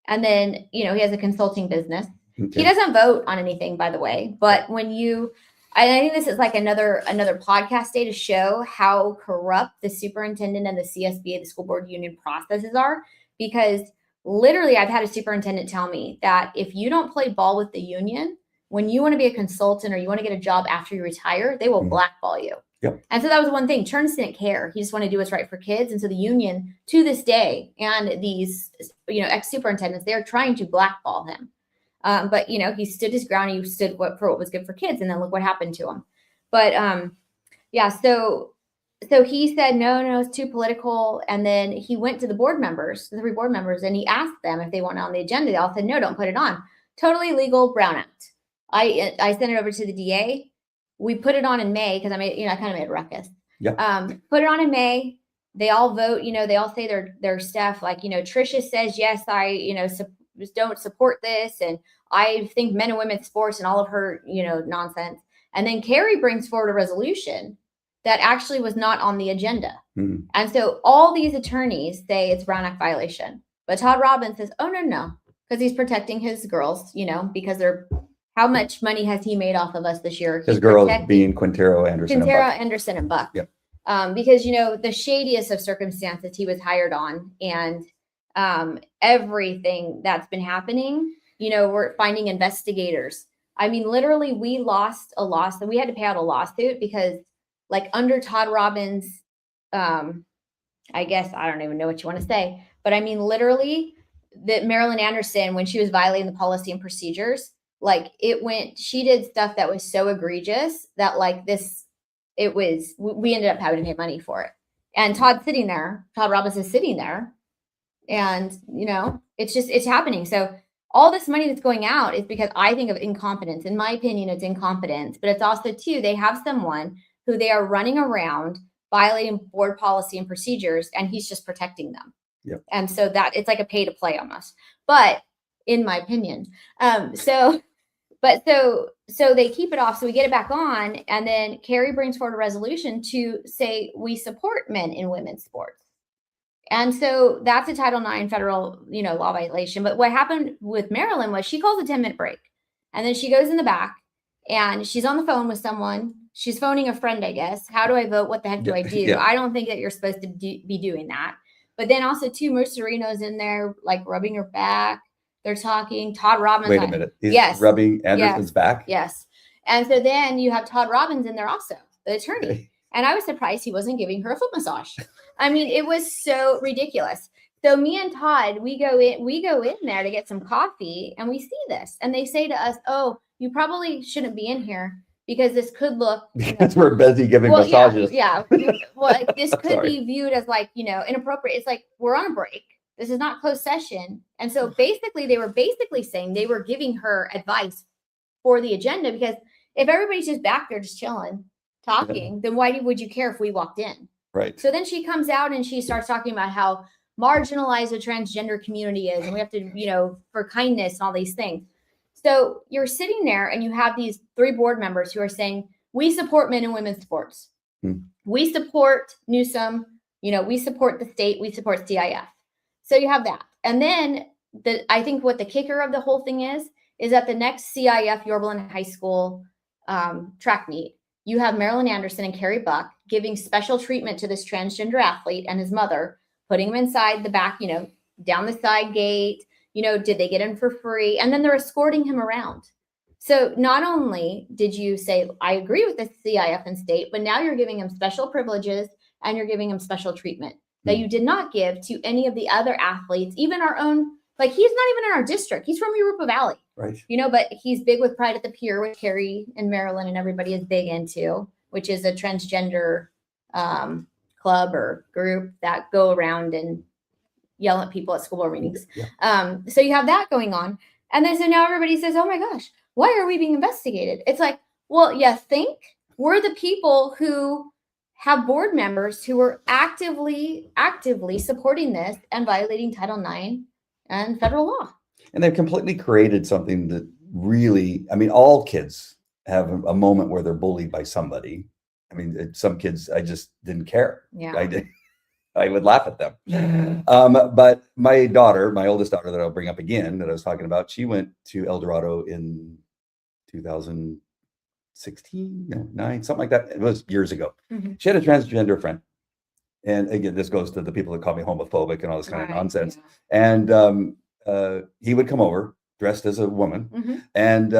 And then, he has a consulting business. Okay. He doesn't vote on anything, by the way. But I think this is like another podcast day to show how corrupt the superintendent and the CSBA, the school board union processes are. Because literally, I've had a superintendent tell me that if you don't play ball with the union, when you want to be a consultant or you want to get a job after you retire, they will blackball you. Yep. And so that was one thing. Terns didn't care. He just wanted to do what's right for kids. And so the union, to this day, and these, ex-superintendents, they're trying to blackball him. But, he stood his ground. He stood for what was good for kids. And then look what happened to him. But, So he said, no, it's too political. And then he went to the 3 board members, and he asked them if they want it on the agenda. They all said, no, don't put it on. Totally legal Brown Act. I sent it over to the DA. We put it on in May because I kind of made a ruckus. Yep. Put it on in May. They all vote, they all say their stuff. Tricia says, yes, I, don't support this. And I think men and women's sports and all of her, nonsense. And then Carrie brings forward a resolution that actually was not on the agenda. Mm-hmm. And so all these attorneys say it's Brown Act violation. But Todd Robbins says, oh, no, because he's protecting his girls, because how much money has he made off of us this year? His girls being Quintero, Anderson, and Buck. Yep. Because, the shadiest of circumstances he was hired on. And everything that's been happening. We're finding investigators. I mean, literally, we lost a lawsuit. We had to pay out a lawsuit because, like, under Todd Robbins, I guess I don't even know what you want to say, but I mean, literally, that Marilyn Anderson, when she was violating the policy and procedures, like she did stuff that was so egregious that we ended up having to pay money for it. And Todd Robbins is sitting there, and it's happening. So all this money that's going out is because I think of incompetence. In my opinion, it's incompetence, but it's also too, they have someone who they are running around violating board policy and procedures, and he's just protecting them. Yep. And so that it's like a pay to play almost, but in my opinion, so they keep it off. So we get it back on, and then Carrie brings forward a resolution to say we support men in women's sports. And so that's a Title IX federal, law violation. But what happened with Marilyn was she calls a 10-minute break, and then she goes in the back and she's on the phone with someone. She's phoning a friend, I guess. How do I vote? What the heck do I do? Yeah. I don't think that you're supposed to be doing that. But then also too, Mercerino's in there, like rubbing her back. They're talking. Todd Robbins. Wait a minute. He's rubbing Anderson's back? Yes. And so then you have Todd Robbins in there also, the attorney. Okay. And I was surprised he wasn't giving her a foot massage. I mean, it was so ridiculous. So me and Todd, we go in there to get some coffee, and we see this. And they say to us, "Oh, you probably shouldn't be in here because this could look." Because we're busy giving massages. Yeah. Well, this could be viewed as inappropriate. It's like, we're on a break. This is not closed session. And so basically, they were saying they were giving her advice for the agenda, because if everybody's just back there just chilling, talking, then why would you care if we walked in? Right. So then she comes out and she starts talking about how marginalized the transgender community is, and we have to, for kindness and all these things. So you're sitting there and you have these 3 board members who are saying, we support men and women's sports. We support Newsom, we support the state, we support CIF. So you have that. And then I think what the kicker of the whole thing is that the next CIF Yorba High School track meet, you have Marilyn Anderson and Carrie Buck giving special treatment to this transgender athlete and his mother, putting him inside the back, down the side gate. Did they get in for free? And then they're escorting him around. So not only did you say, I agree with the CIF and state, but now you're giving him special privileges and you're giving him special treatment that you did not give to any of the other athletes, even our own. Like, he's not even in our district. He's from Europa Valley. Right. But he's big with Pride at the Pier, which Carrie and Marilyn and everybody is big into, which is a transgender club or group that go around and yell at people at school board meetings. Yeah. So you have that going on. And then so now everybody says, oh my gosh, why are we being investigated? It's like, well, you think we're the people who have board members who are actively supporting this and violating Title IX and federal law. And they've completely created something that really, all kids have a moment where they're bullied by somebody. Some kids, I just didn't care. Yeah. I would laugh at them. But my oldest daughter that I'll bring up again, that I was talking about, she went to El Dorado in 2016, 9, something like that. It was years ago. Mm-hmm. She had a transgender friend. And again, this goes to the people that call me homophobic and all this kind of nonsense. Yeah. And he would come over dressed as a woman. Mm-hmm. And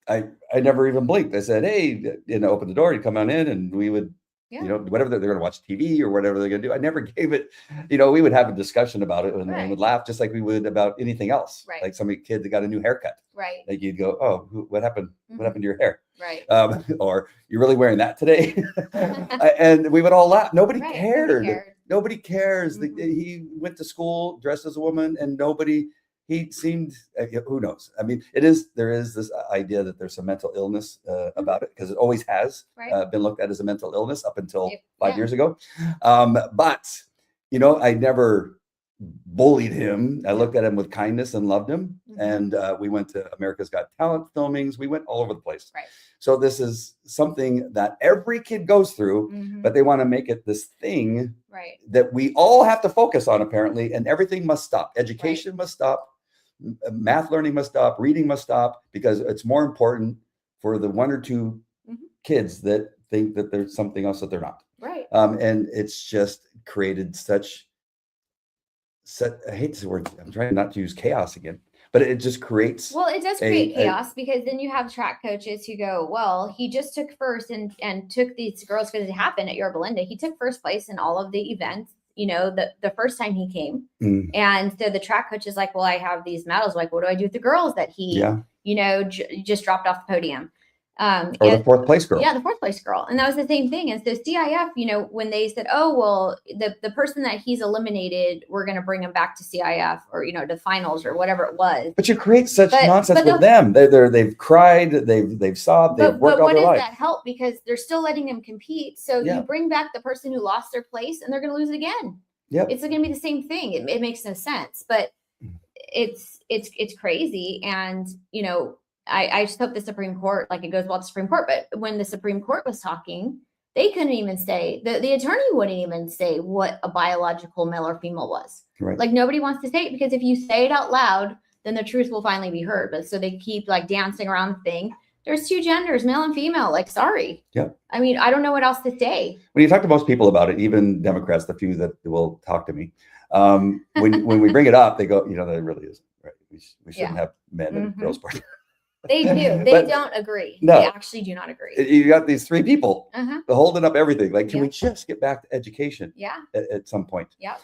I never even blinked. I said, hey, open the door, he'd come on in, and we would, whatever they're going to watch TV or whatever they're going to do. I never gave it, we would have a discussion about it and would laugh just like we would about anything else. Right. Like some kid that got a new haircut. Right. Like you'd go, oh, what happened? Mm-hmm. What happened to your hair? Right. Or you're really wearing that today? And we would all laugh. Nobody cared. Nobody cares. Mm-hmm. He went to school dressed as a woman, and he seemed, who knows? There is this idea that there's some mental illness about it, because it always has been looked at as a mental illness up until 5 years ago. But, I never bullied him. I looked at him with kindness and loved him. Mm-hmm. And we went to America's Got Talent filmings. We went all over the place. Right. So this is something that every kid goes through, mm-hmm. but they want to make it this thing that we all have to focus on, apparently, and everything must stop. Education must stop. Math learning must stop. Reading must stop, because it's more important for the 1 or 2 mm-hmm. kids that think that there's something else that they're not. Right. And it's just created such I hate this word. I'm trying not to use chaos again, but it just creates. Well, it does create chaos because then you have track coaches who go, well, he just took first and took these girls because it happened at Yorba Linda. He took first place in all of the events, the first time he came. And so the track coach is like, well, I have these medals. Like, what do I do with the girls that he, just dropped off the podium? Or the fourth place girl. Yeah, the fourth place girl. And that was the same thing. And so CIF, when they said, oh, well, the person that he's eliminated, we're going to bring him back to CIF or, to finals or whatever it was. But you create such nonsense with them. They've cried, they've sobbed, they've worked all their life. But what does that help? Because they're still letting them compete. So you bring back the person who lost their place and they're going to lose it again. Yep. It's going to be the same thing. It makes no sense, but it's crazy. And, I just hope the Supreme Court, like it goes well to the Supreme Court, but when the Supreme Court was talking, they couldn't even say, the attorney wouldn't even say what a biological male or female was. Right. Like nobody wants to say it because if you say it out loud, then the truth will finally be heard. But so they keep like dancing around the thing. There's two genders, male and female, like, sorry. Yeah. I mean, I don't know what else to say. When you talk to most people about it, even Democrats, the few that will talk to me, when we bring it up, they go, that really isn't right. We shouldn't have men and girls part. They do. They don't agree. No, they actually do not agree. You got these three people holding up everything. Like, can we just get back to education? Yeah. At some point. Yeah.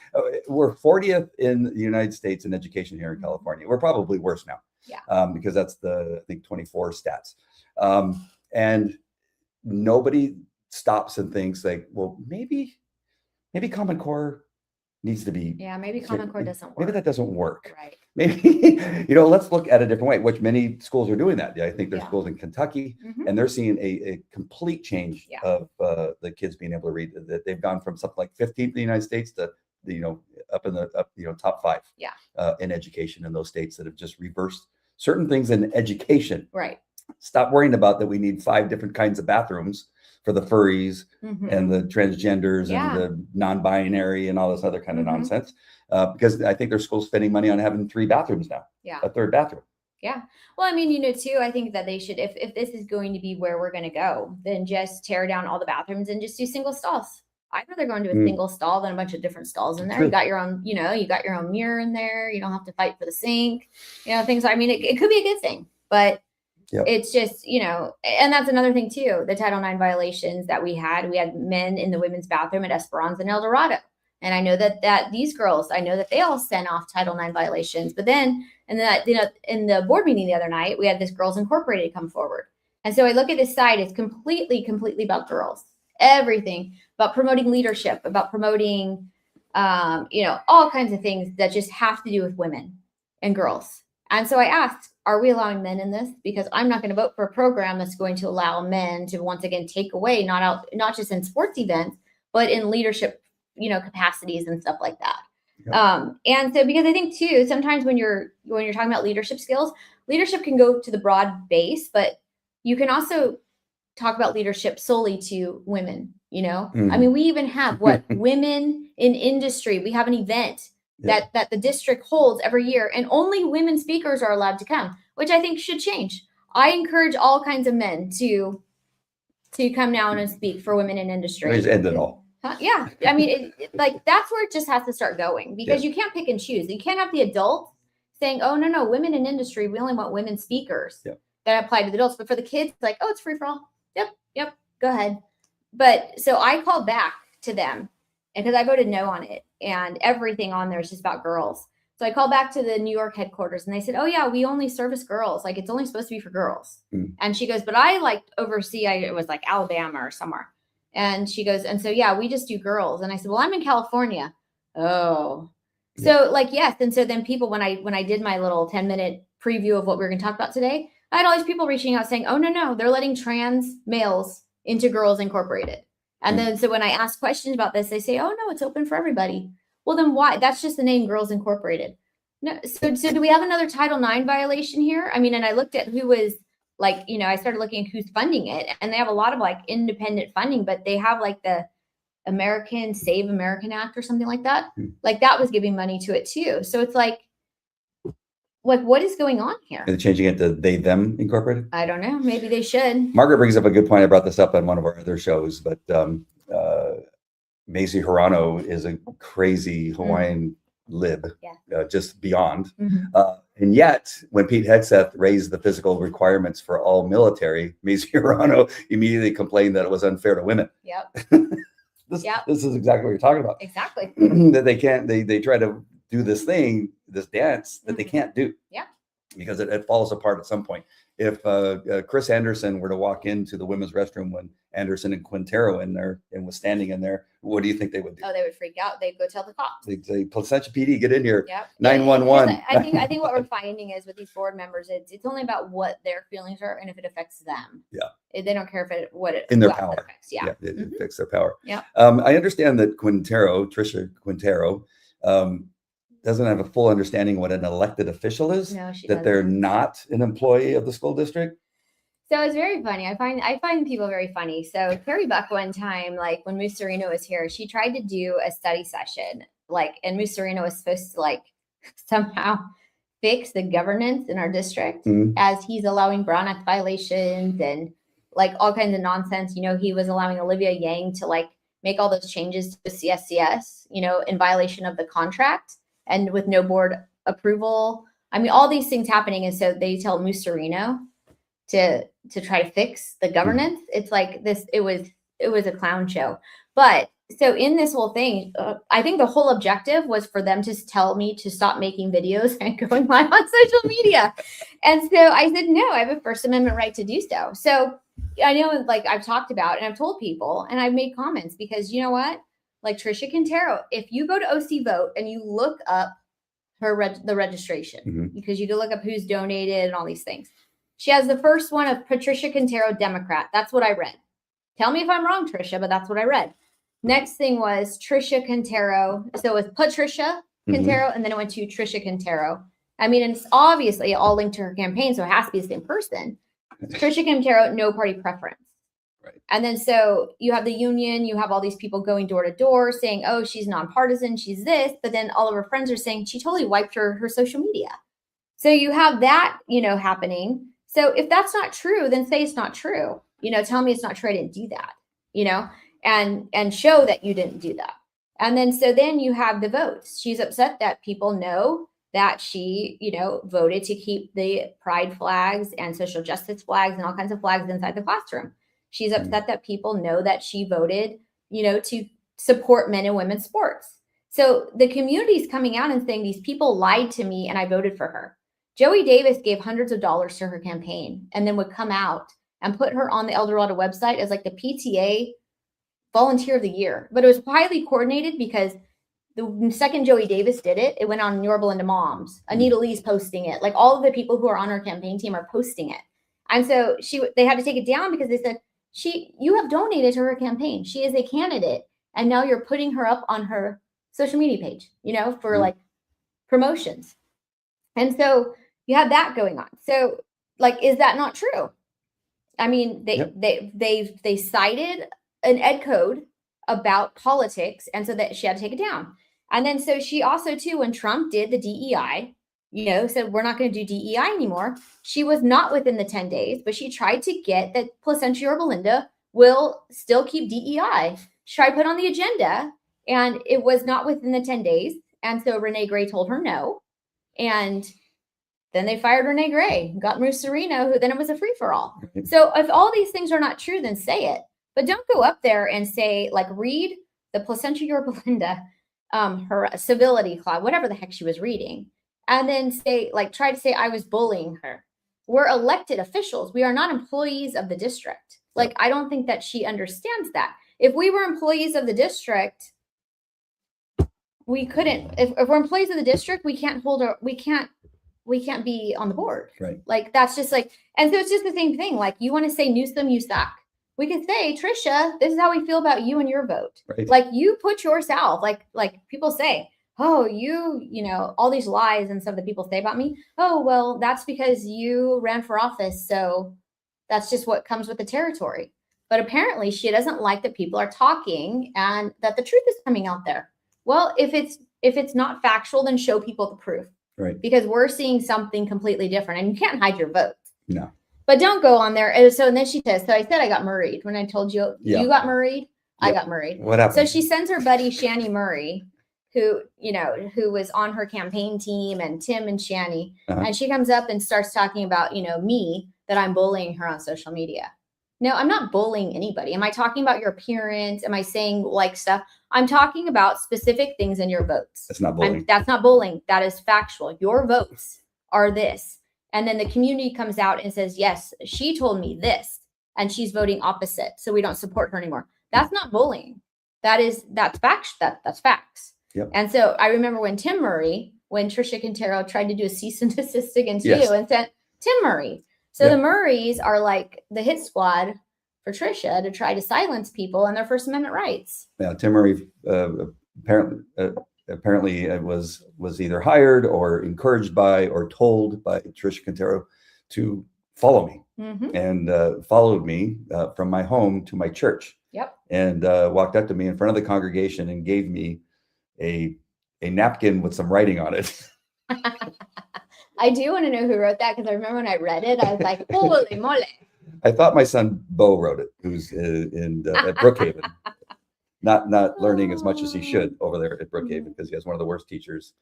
We're 40th in the United States in education here in California. We're probably worse now. Yeah. Because that's I think 24 stats. And nobody stops and thinks like, well, maybe Common Core needs to be. Yeah, maybe Common Core doesn't work. Maybe that doesn't work. Right. Maybe, let's look at a different way, which many schools are doing that. I think there's schools in Kentucky, and they're seeing a complete change of the kids being able to read. That they've gone from something like 15th in the United States to, up in the top 5 in education in those states that have just reversed certain things in education. Right. Stop worrying about that we need 5 different kinds of bathrooms for the furries and the transgenders and the non-binary and all this other kind of nonsense. Because I think their school's spending money on having 3 bathrooms now. Yeah. A 3rd bathroom. Yeah. Well, I mean, too, I think that they should, if this is going to be where we're going to go, then just tear down all the bathrooms and just do single stalls. I'd rather go into a single stall than a bunch of different stalls in there. You got your own, you got your own mirror in there. You don't have to fight for the sink, things. I mean, it could be a good thing, but it's just, and that's another thing too, the Title IX violations that we had men in the women's bathroom at Esperanza and El Dorado. And I know that these girls, I know that they all sent off Title IX violations, but then, in the board meeting the other night, we had this Girls Incorporated come forward. And so I look at this side, it's completely about girls, everything about promoting leadership, about promoting, all kinds of things that just have to do with women and girls. And so I asked, are we allowing men in this? Because I'm not going to vote for a program that's going to allow men to once again take away, not just in sports events, but in leadership, capacities and stuff like that. Yeah. And so because I think too, sometimes when you're talking about leadership skills, leadership can go to the broad base, but you can also talk about leadership solely to women, I mean, we even have women in industry. We have an event that the district holds every year, and only women speakers are allowed to come, which I think should change. I encourage all kinds of men to come down and speak for women in industry. Just end it all. Yeah. I mean, that's where it just has to start going, because you can't pick and choose. You can't have the adults saying, oh, no, women in industry, we only want women speakers that apply to the adults. But for the kids, it's like, oh, it's free for all. Yep. Go ahead. But so I called back to them, and because I voted no on it, and everything on there is just about girls. So I called back to the New York headquarters, and they said, oh, yeah, we only service girls. Like, it's only supposed to be for girls. And she goes, but I oversee, it was like Alabama or somewhere. And she goes, and so, we just do girls. And I said, well, I'm in California. Oh, so yes. And so then people, when I did my little 10-minute preview of what we were going to talk about today, I had all these people reaching out saying, oh, no, they're letting trans males into Girls Incorporated. And then, so when I ask questions about this, they say, oh, no, it's open for everybody. Well, then why? That's just the name Girls Incorporated. No. So do we have another Title IX violation here? I mean, and I looked at who was I started looking at who's funding it, and they have a lot of independent funding, but they have the American Save American Act or something like that. Like that was giving money to it too. So it's like what is going on here? Are they changing it to they, them incorporated? I don't know. Maybe they should. Margaret brings up a good point. I brought this up on one of our other shows, but Macy Hirano is a crazy Hawaiian lib, Yeah. just beyond. Mhm. And yet, when Pete Hegseth raised the physical requirements for all military, Mazie Hirono immediately complained that it was unfair to women. Yep. This is exactly what you're talking about. Exactly. That they can't, they try to do this thing, this dance that they can't do. Yeah. Because it falls apart at some point. If Chris Anderson were to walk into the women's restroom when Anderson and Quintero in there and was standing in there, what do you think they would do? Oh, they would freak out. They'd go tell the cops. They'd say, Placentia PD, get in here. Yep. 911. I think what we're finding is with these board members, it's only about what their feelings are and if it affects them. Yeah. They don't care if it in their power. Affects. Yeah. It affects their power. Yeah. I understand that Tricia Quintero, doesn't have a full understanding what an elected official is. No, she that they're doesn't. not an employee of the school district. So it's very funny. I find people very funny. So Carrie Buck one time, like when Moose Sereno was here, she tried to do a study session, and Moose Sereno was supposed to somehow fix the governance in our district as he's allowing Brown Act violations and all kinds of nonsense. He was allowing Olivia Yang to make all those changes to the CSCS, in violation of the contract and with no board approval. I mean, all these things happening. And so they tell Moose Sereno to try to fix the governance. It's like this, it was a clown show. But so in this whole thing, I think the whole objective was for them to tell me to stop making videos and going live on social media. And so I said, no, I have a First Amendment right to do so. So I know, I've talked about, and I've told people, and I've made comments, because you know what? Tricia Quintero, if you go to OC Vote and you look up the registration, because you can look up who's donated and all these things. She has the first one of Patricia Quintero, Democrat. That's what I read. Tell me if I'm wrong, Tricia, but that's what I read. Next thing was Tricia Quintero. So it was Patricia Quintero, and then it went to Tricia Quintero. I mean, and it's obviously all linked to her campaign, so it has to be the same person. Tricia Quintero, no party preference. Right. And then so you have the union, you have all these people going door to door saying, oh, she's nonpartisan, she's this, but then all of her friends are saying she totally wiped her social media. So you have that, happening. So if that's not true, then say it's not true. Tell me it's not true. I didn't do that, and show that you didn't do that. And then you have the votes. She's upset that people know that she, voted to keep the pride flags and social justice flags and all kinds of flags inside the classroom. She's upset that people know that she voted, to support men and women's sports. So the community is coming out and saying these people lied to me and I voted for her. Joey Davis gave hundreds of dollars to her campaign and then would come out and put her on the El Dorado website as the PTA volunteer of the year. But it was highly coordinated because the second Joey Davis did it, it went on Your Belinda Moms. Anita Lee's posting it. All of the people who are on her campaign team are posting it. And so they had to take it down because they said, you have donated to her campaign. She is a candidate. And now you're putting her up on her social media page, for promotions. And so you have that going on. So is that not true? I mean, they cited an ed code about politics. And so that she had to take it down. And then so she also too, when Trump did the DEI, said we're not going to do DEI anymore. She was not within the 10 days, but she tried to get that Placentia or Belinda will still keep DEI. She tried to put on the agenda and it was not within the 10 days. And so Renee Gray told her no. And then they fired Renee Gray, got Moose Sereno, who then it was a free for all. So if all these things are not true, then say it. But don't go up there and say, read the Placentia or Belinda, her civility clause, whatever the heck she was reading. And then say, try to say I was bullying her. We're elected officials. We are not employees of the district. I don't think that she understands that. If we were employees of the district, we couldn't. If we're employees of the district, we can't be on the board. Right. That's just and so it's just the same thing. You want to say Newsom, you suck. We could say, Tricia, this is how we feel about you and your vote. Right. You put yourself, people say, oh, you all these lies and stuff that people say about me. Oh, well, that's because you ran for office. So that's just what comes with the territory. But apparently she doesn't like that people are talking and that the truth is coming out there. Well, if it's not factual, then show people the proof. Right. Because we're seeing something completely different and you can't hide your vote. No. But don't go on there. And then she says, so I said I got married. When I told you you got married, I got married. What happened? So she sends her buddy Shani Murray, who was on her campaign team, and Tim and Shani. And she comes up and starts talking about, me, that I'm bullying her on social media. No, I'm not bullying anybody. Am I talking about your appearance? Am I saying stuff? I'm talking about specific things in your votes. That's not bullying. That's not bullying. That is factual. Your votes are this. And then the community comes out and says, yes, she told me this, and she's voting opposite, so we don't support her anymore. That's not bullying. That's facts. That's facts. Yep. And so I remember when Tricia Quintero tried to do a cease and desist against you and sent Tim Murray. So the Murrays are like the hit squad for Tricia to try to silence people and their First Amendment rights. Yeah, Tim Murray apparently was either hired or encouraged by or told by Tricia Quintero to follow me, and followed me from my home to my church. Yep. And walked up to me in front of the congregation and gave me a napkin with some writing on it. I do want to know who wrote that, because I remember when I read it, I was like, holy moly. I thought my son Bo wrote it, who's at Brookhaven, not learning as much as he should over there at Brookhaven, because he has one of the worst teachers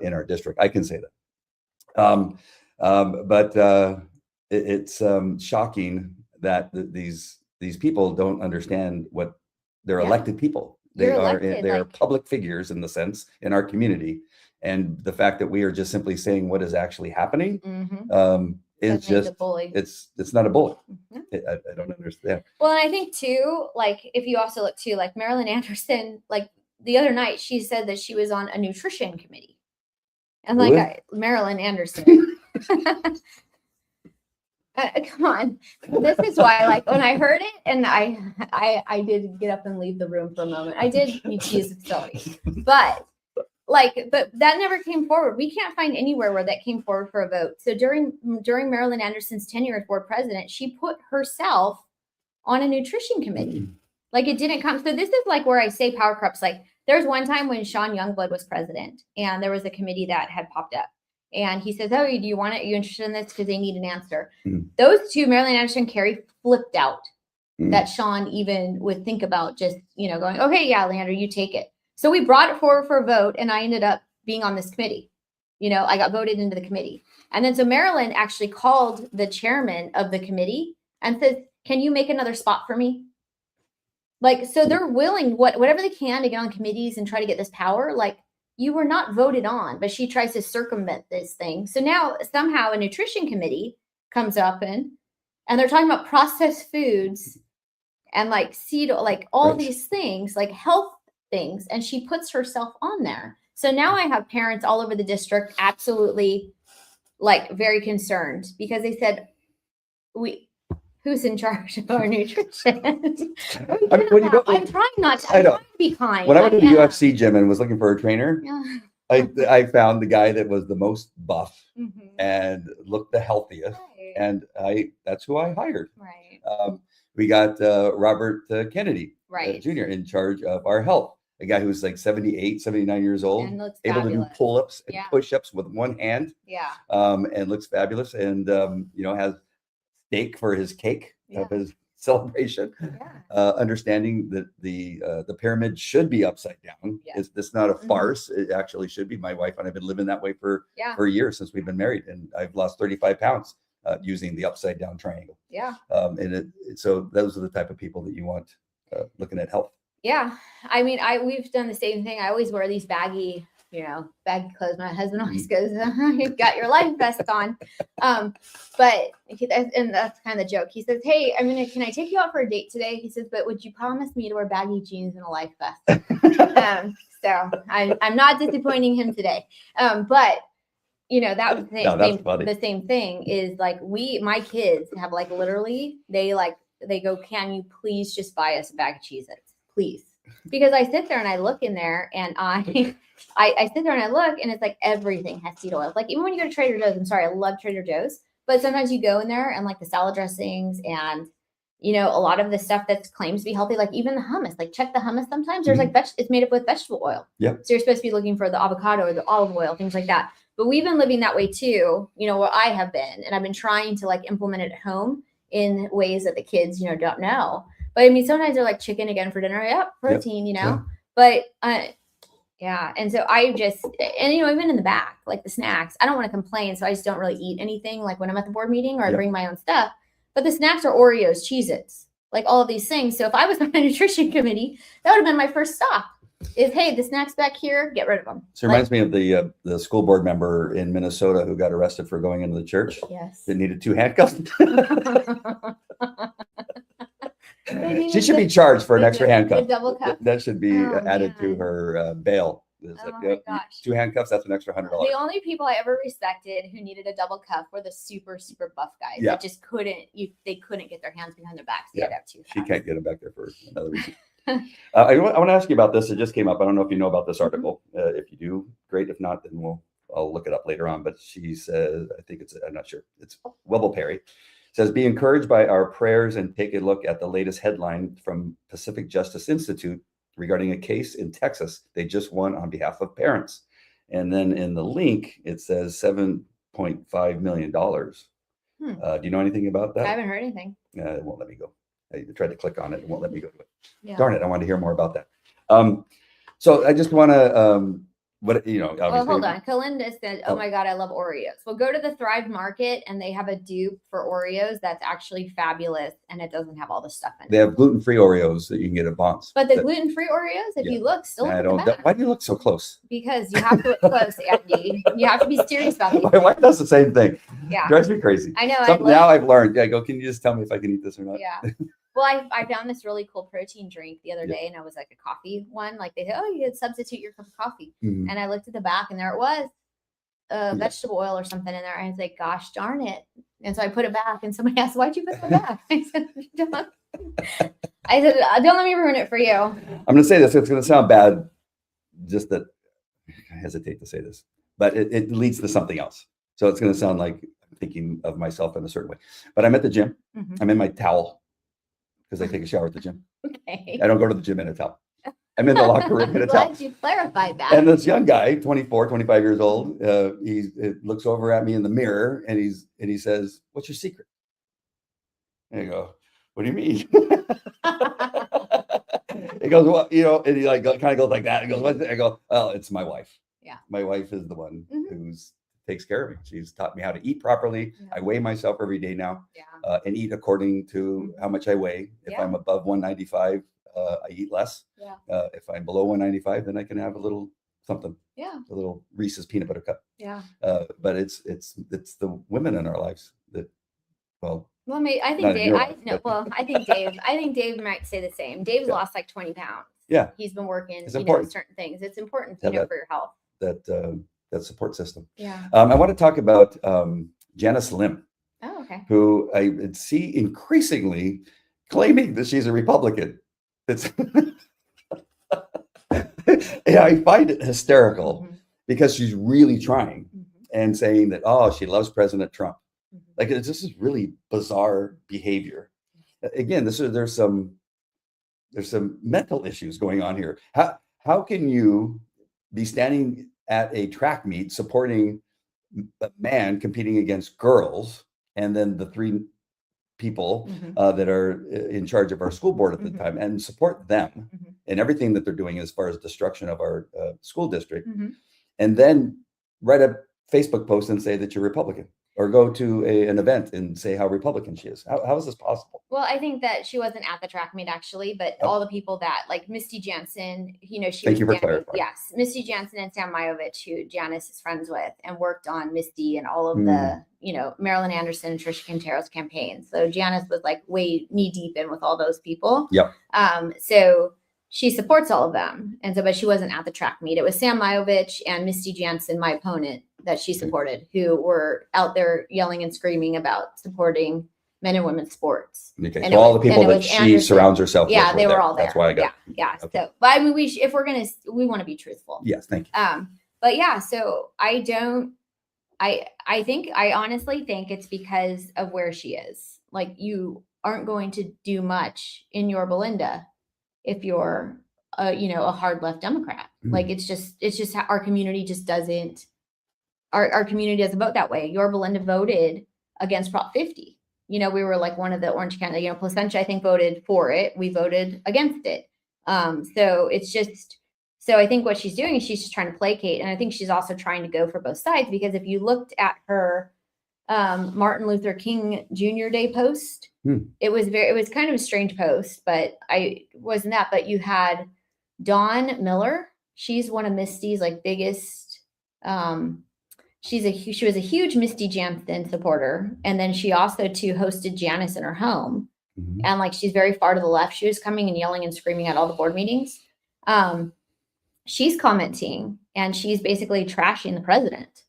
in our district. I can say that. But it's shocking that these people don't understand what they're elected people. They are public figures in the sense in our community. And the fact that we are just simply saying what is actually happening is just, it's not a bully. I don't understand. Well, and I think too, if you also look too, Marilyn Anderson, the other night, she said that she was on a nutrition committee. And Marilyn Anderson. Come on. This is why, when I heard it, and I did get up and leave the room for a moment. I did need to use the facility. But that never came forward. We can't find anywhere where that came forward for a vote. So during Marilyn Anderson's tenure as board president, she put herself on a nutrition committee. It didn't come. So this is where I say power corrupts. There's one time when Sean Youngblood was president, and there was a committee that had popped up. And he says, oh, do you want it? Are you interested in this? Because they need an answer. Those two, Marilyn Anderson and Carrie, flipped out that Sean even would think about just, going, okay, yeah, Leandra, you take it. So we brought it forward for a vote, and I ended up being on this committee. I got voted into the committee. And then so Marilyn actually called the chairman of the committee and said, can you make another spot for me? So they're willing, whatever they can to get on committees and try to get this power. You were not voted on, but she tries to circumvent this thing. So now somehow a nutrition committee comes up and they're talking about processed foods and seed, all these things, health things, and she puts herself on there. So now I have parents all over the district absolutely very concerned, because they said, who's in charge of our nutrition? I'm trying not to. I'm trying to be kind. When I went to the UFC gym and was looking for a trainer, I found the guy that was the most buff and looked the healthiest, and that's who I hired. Right. We got Robert Kennedy, Jr. in charge of our health. A guy who's 78, 79 years old, able to do pull-ups and push-ups with one hand. Yeah. And looks fabulous, and has steak for his cake of his celebration. Understanding that the pyramid should be upside down. It's not a farce. It actually should be. My wife and I have been living that way for years, since we've been married, and I've lost 35 pounds using the upside down triangle. So those are the type of people that you want looking at health. Yeah. I mean, we've done the same thing. I always wear these baggy clothes. My husband always goes, you've got your life vest on. And that's kind of the joke. He says, hey, can I take you out for a date today? He says, but would you promise me to wear baggy jeans and a life vest? So I'm not disappointing him today. But that was the same thing is my kids have literally, they go, can you please just buy us a bag of Cheez-Its? Please. Because I sit there and I look in there, and I sit there and I look, and it's everything has seed oil. Even when you go to Trader Joe's, I'm sorry, I love Trader Joe's, but sometimes you go in there and the salad dressings and a lot of the stuff that claims to be healthy, even the hummus, check the hummus. Sometimes there's it's made up with vegetable oil. So you're supposed to be looking for the avocado or the olive oil, things like that. But we've been living that way too, where I have been, and I've been trying to implement it at home in ways that the kids, don't know. But sometimes they're chicken again for dinner. Yep, protein, but Yeah. And so I just, and even in the back, like the snacks, I don't want to complain. So I just don't really eat anything like when I'm at the board meeting, or I bring my own stuff. But the snacks are Oreos, Cheez-Its, like all of these things. So if I was on a nutrition committee, that would have been my first stop. Is, hey, the snacks back here, get rid of them. So it reminds me of the school board member in Minnesota who got arrested for going into the church. Yes. That needed 2 handcuffs. She should be charged for an extra handcuff. Double cuff. That should be added to her bail. My gosh. 2 handcuffs, that's an extra $100. The only people I ever respected who needed a double cuff were the super, super buff guys that just they couldn't get their hands behind their backs. They had to have 2 She can't get them back there for another reason. I want to ask you about this. It just came up. I don't know if you know about this article. If you do, great. If not, then I'll look it up later on. But she says, I'm not sure. It's Webble Perry. Says, be encouraged by our prayers and take a look at the latest headline from Pacific Justice Institute regarding a case in Texas they just won on behalf of parents. And then in the link, it says $7.5 million. Do you know anything about that? I haven't heard anything. It won't let me go. I tried to click on it. It won't let me go to it. Yeah. Darn it. I want to hear more about that. So I just want to, Well, hold on. Kalinda said, oh my God, I love Oreos. Well, go to the Thrive Market and they have a dupe for Oreos that's actually fabulous and it doesn't have all the stuff in it. They have gluten-free Oreos that you can get at Bonds. But the gluten-free Oreos, if you look, still look at the back. Why do you look so close? Because you have to look close, Andy. You have to be serious about these. My wife does the same thing. Yeah. Drives me crazy. I know. Now I've learned. I go, can you just tell me if I can eat this or not? Yeah. Well, I found this really cool protein drink the other day, and I was like a coffee one. Like they said, oh, you could substitute your cup of coffee. Mm-hmm. And I looked at the back, and there it was, vegetable oil or something in there. And I was like, gosh darn it. And so I put it back, and somebody asked, why'd you put it back? I said, don't let me ruin it for you. I'm going to say this. It's going to sound bad, just that I hesitate to say this, but it leads to something else. So it's going to sound like I'm thinking of myself in a certain way. But I'm at the gym. Mm-hmm. I'm in my towel. Because I take a shower at the gym. Okay. I don't go to the gym in a towel. I'm in the locker room in a towel. Glad you clarified that. And this young guy, 24, 25 years old, he looks over at me in the mirror and he says, "What's your secret?" And I go, "What do you mean?" He goes, "Well, and he kind of goes like that. He goes, "What's it?" I go, "Well, it's my wife. Yeah. My wife is the one who's takes care of me. She's taught me how to eat properly. Yeah. I weigh myself every day now, and eat according to how much I weigh. If I'm above 195, I eat less. Yeah. If I'm below 195, then I can have a little something. Yeah. A little Reese's peanut butter cup. Yeah. But it's the women in our lives that, well, I think Dave. I think Dave might say the same. Dave's lost like 20 pounds. Yeah. He's been working, certain things. It's important, for your health. That support system. Yeah. I want to talk about Janice Lim. Oh, okay. Who I see increasingly claiming that she's a Republican. It's I find it hysterical because she's really trying and saying that, oh, she loves President Trump. Like this is really bizarre behavior. Again, there's some mental issues going on here. How can you be standing at a track meet supporting a man competing against girls, and then the 3 people that are in charge of our school board at the time, and support them in everything that they're doing as far as destruction of our school district, and then write a Facebook post and say that you're Republican, or go to an event and say how Republican she is? How is this possible? Well, I think that she wasn't at the track meet actually, but all the people that, like Misty Jansen, she Thank you for clarifying. Yes, Misty Jansen and Sam Mayovich, who Janice is friends with, and worked on Misty and all of the, Marilyn Anderson and Trustees Quintero's campaign. So Janice was like way knee deep in with all those people. Yep. So she supports all of them, and so, but she wasn't at the track meet. It was Sam Mayovich and Misty Jansen, my opponent, that she supported, who were out there yelling and screaming about supporting men and women's sports. Okay, so all the people that she surrounds herself with. Yeah, they were all there. That's why I got. Yeah. Okay. So, but I mean, if we're gonna, we want to be truthful. Yes, thank you. But yeah, so I honestly think it's because of where she is. Like, you aren't going to do much in your Belinda if you're a hard left Democrat. Like, it's just how our community just doesn't. Our community doesn't vote that way. Your Belinda voted against Prop 50. We were like one of the Orange County, Placentia, I think, voted for it. We voted against it. So it's just, So I think what she's doing is she's just trying to placate. And I think she's also trying to go for both sides, because if you looked at her Martin Luther King Jr. Day post, it was kind of a strange post, but I wasn't that. But you had Dawn Miller. She's one of Misty's like biggest. She was a huge Misty Jansen supporter, and then she also too hosted Janice in her home, and like she's very far to the left. She was coming and yelling and screaming at all the board meetings. She's commenting, and she's basically trashing the president.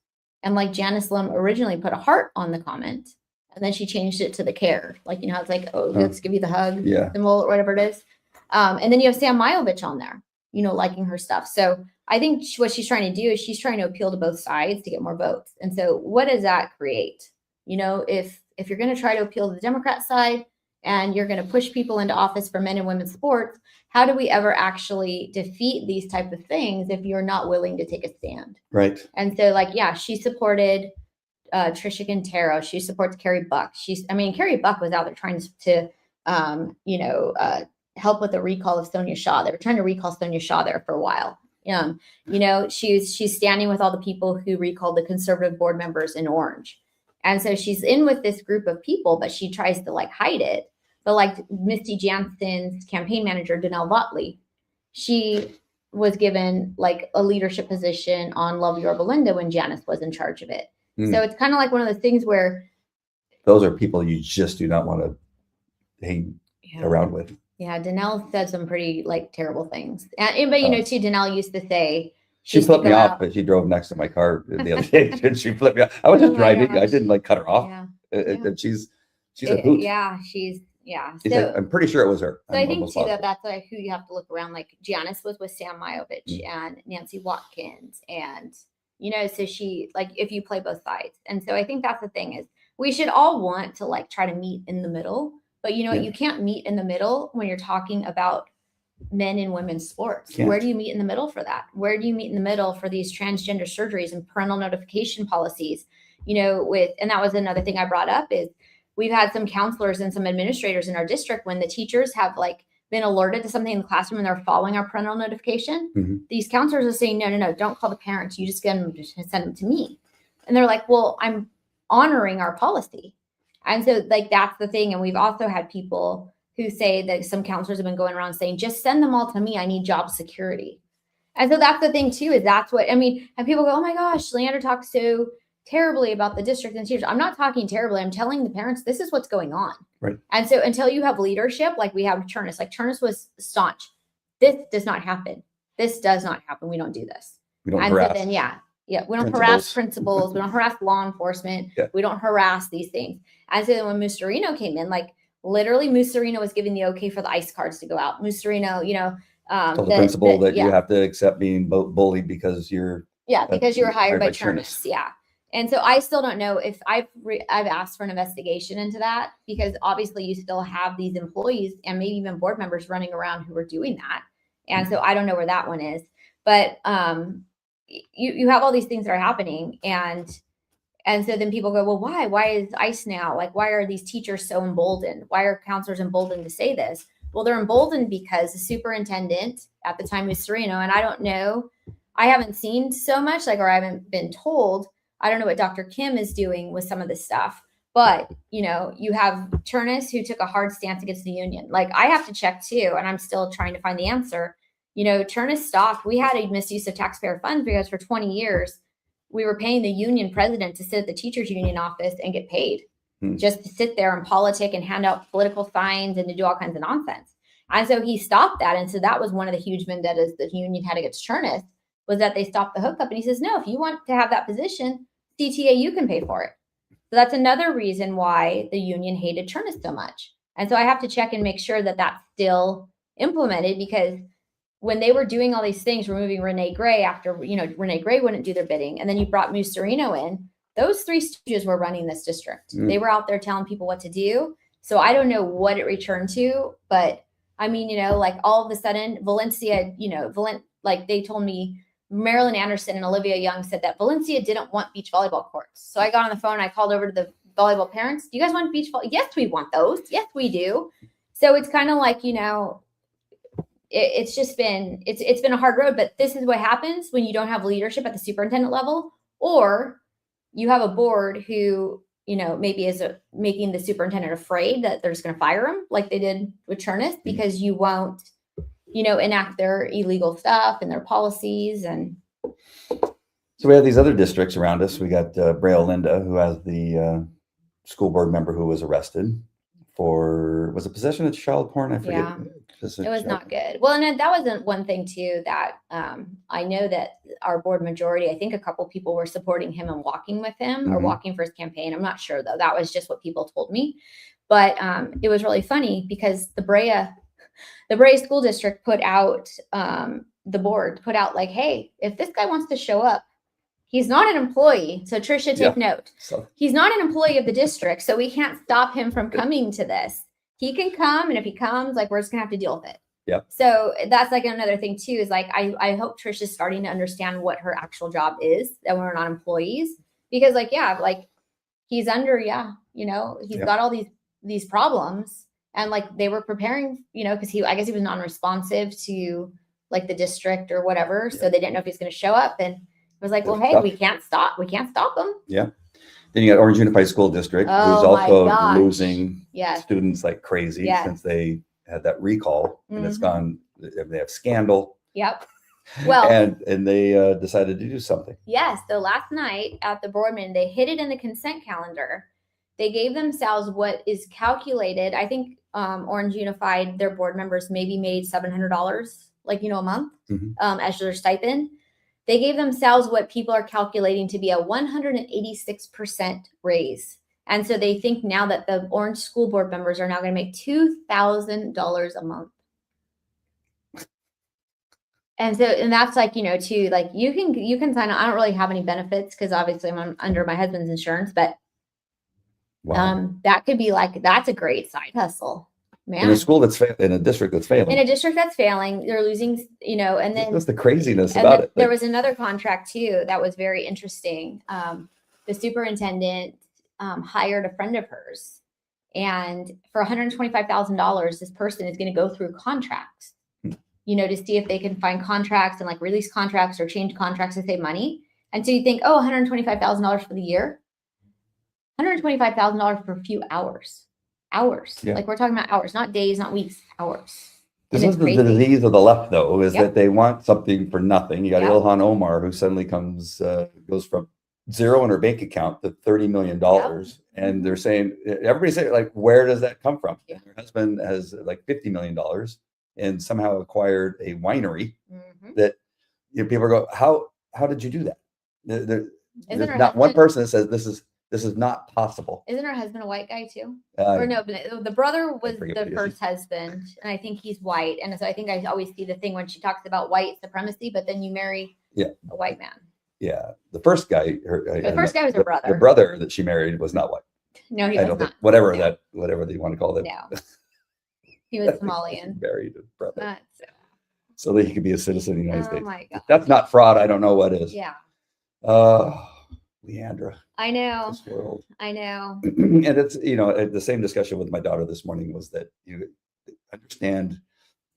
And like Janice Lim originally put a heart on the comment, and then she changed it to the care. Like, you know, it's like, oh, let's give you the hug symbol or whatever it is. And then you have Sam Milovich on there, you know, liking her stuff. So I think what she's trying to do is she's trying to appeal to both sides to get more votes. And so what does that create? You know, if you're going to try to appeal to the Democrat side and you're going to push people into office for men and women's sports, how do we ever actually defeat these type of things if you're not willing to take a stand? Right. And so, like, yeah, she supported Trisha Quintero. She supports Carrie Buck. Carrie Buck was out there trying to help with the recall of Sonia Shaw. They were trying to recall Sonia Shaw there for a while. You know, she's standing with all the people who recalled the conservative board members in Orange. And so she's in with this group of people, but she tries to like hide it. But like Misty Jansen's campaign manager, Danelle Votley, she was given like a leadership position on Love Your Belinda when Janice was in charge of it. So it's kind of like one of those things where those are people you just do not want to hang around with. Yeah, Danelle said some pretty like terrible things. But you know, too, Danelle used to say she flipped me off, but she drove next to my car the other day and she flipped me off. I was just driving. Gosh. I didn't like cut her off. And she's a hoot. Yeah, she's. I'm pretty sure it was her. So I think too that's like who you have to look around. Like Janice was with Sam Milovich and Nancy Watkins, and you know, so she like if you play both sides, and so I think that's the thing is we should all want to like try to meet in the middle, but you know you can't meet in the middle when you're talking about men and women's sports. Where do you meet in the middle for that? Where do you meet in the middle for these transgender surgeries and parental notification policies? You know, and that was another thing I brought up is. We've had some counselors and some administrators in our district when the teachers have like been alerted to something in the classroom and they're following our parental notification. These counselors are saying, no, don't call the parents. You just get them to send them to me. And they're like, well, I'm honoring our policy. And so like, that's the thing. And we've also had people who say that some counselors have been going around saying, just send them all to me. I need job security. And so that's the thing too, is that's what, I mean, and people go, oh my gosh, Leandra talks so terribly about the district and teachers. I'm not talking terribly. I'm telling the parents, this is what's going on. Right. And so until you have leadership, like we have Turnus, like Turnus was staunch. This does not happen. This does not happen. We don't do this. We don't harass. So then, we don't harass principals. We don't harass law enforcement. We don't harass these things. And so then when Mussolino came in, like literally Mussolino was giving the okay for the ICE cards to go out. Mussolino, you know, told the principal that you have to accept being bullied because you're because you were hired by Turnus. Yeah. And so I still don't know if I've asked for an investigation into that, because obviously you still have these employees and maybe even board members running around who are doing that. And so I don't know where that one is, but you have all these things that are happening. And so then people go, well, why is ICE now? Like, why are these teachers so emboldened? Why are counselors emboldened to say this? Well, they're emboldened because the superintendent at the time was Sereno. And I don't know, I haven't seen so much or I haven't been told. I don't know what Dr. Kim is doing with some of this stuff, but you know, you have Turnus who took a hard stance against the union. Like I have to check too, and I'm still trying to find the answer. You know, Turnus stopped. We had a misuse of taxpayer funds because for 20 years, we were paying the union president to sit at the teachers union office and get paid just to sit there and politic and hand out political signs and to do all kinds of nonsense. And so he stopped that. And so that was one of the huge vendettas the union had against Turnus, was that they stopped the hookup. And he says, no, if you want to have that position, CTA, you can pay for it. So that's another reason why the union hated Turnus so much. And so I have to check and make sure that that's still implemented, because when they were doing all these things, removing Renee Gray after, you know, Renee Gray wouldn't do their bidding. And then you brought Mussolino in, those three stooges were running this district. They were out there telling people what to do. So I don't know what it returned to, but I mean, you know, like all of a sudden Valencia, you know, like they told me, Marilyn Anderson and Olivia Young said that Valencia didn't want beach volleyball courts. So I got on the phone. I called over to the volleyball parents. Do you guys want beach volleyball? Yes, we want those. Yes, we do. So it's kind of like, you know, it's just been, it's been a hard road, but this is what happens when you don't have leadership at the superintendent level, or you have a board who, maybe is making the superintendent afraid that they're just going to fire him like they did with Chernus, because you won't, enact their illegal stuff and their policies. And so we have these other districts around us. We got Braille Linda, who has the school board member who was arrested for, was it possession of child porn? I forget. Yeah, it was not good. Well, and that wasn't one thing too that I know that our board majority, I think a couple people were supporting him and walking with him or walking for his campaign. I'm not sure though. That was just what people told me. But it was really funny because the Brea school district put out, the board put out like, hey, if this guy wants to show up, he's not an employee. So Tricia, take note. So he's not an employee of the district. So we can't stop him from coming to this. He can come. And if he comes, like, we're just gonna have to deal with it. Yeah. So that's like another thing too, is like, I hope Trisha's starting to understand what her actual job is, that we're not employees, because like, yeah, like he's under, he's got all these problems, and like they were preparing, cause I guess he was non-responsive to like the district or whatever. So they didn't know if he's going to show up, and was like, well, hey, we can't stop them. Yeah. Then you got Orange Unified School District, who's also losing students like crazy since they had that recall, and it's gone. They have scandal. Yep. Well, and they decided to do something. Yes. So last night at the board meeting, they hid it in the consent calendar. They gave themselves what is calculated. I think Orange Unified, their board members maybe made $700, like, a month as their stipend. They gave themselves what people are calculating to be a 186% raise. And so they think now that the Orange school board members are now going to make $2,000 a month. And so, and that's like, too, like you can sign up. I don't really have any benefits because obviously I'm under my husband's insurance, but that could be like, that's a great side hustle. Man. In a school in a district that's failing. They're losing, and then that's the craziness about it. There was another contract too that was very interesting. The superintendent hired a friend of hers, and for $125,000, this person is going to go through contracts, to see if they can find contracts and like release contracts or change contracts to save money. And so you think, oh, $125,000 for the year, $125,000 for a few hours. Like we're talking about hours, not days, not weeks, hours. This is the disease of the left, though, is that they want something for nothing. You got Ilhan Omar, who suddenly goes from zero in her bank account to $30 million. And they're saying, everybody's saying, like, where does that come from? And her husband has like $50 million and somehow acquired a winery that people go, how did you do that? There's not one person that says this is not possible. Isn't her husband a white guy too? Or no, the brother was the first husband, and I think he's white. And so I think I always see the thing when she talks about white supremacy, but then you marry a white man. Yeah, the first guy. The first guy was her brother. The brother that she married was not white. No, he was not. Whatever they want to call it. No, he was Somalian. Married a brother, so that he could be a citizen of the United States. My God. If that's not fraud, I don't know what is. Yeah. Leandra. I know. This world. I know. And it's, the same discussion with my daughter this morning was that you understand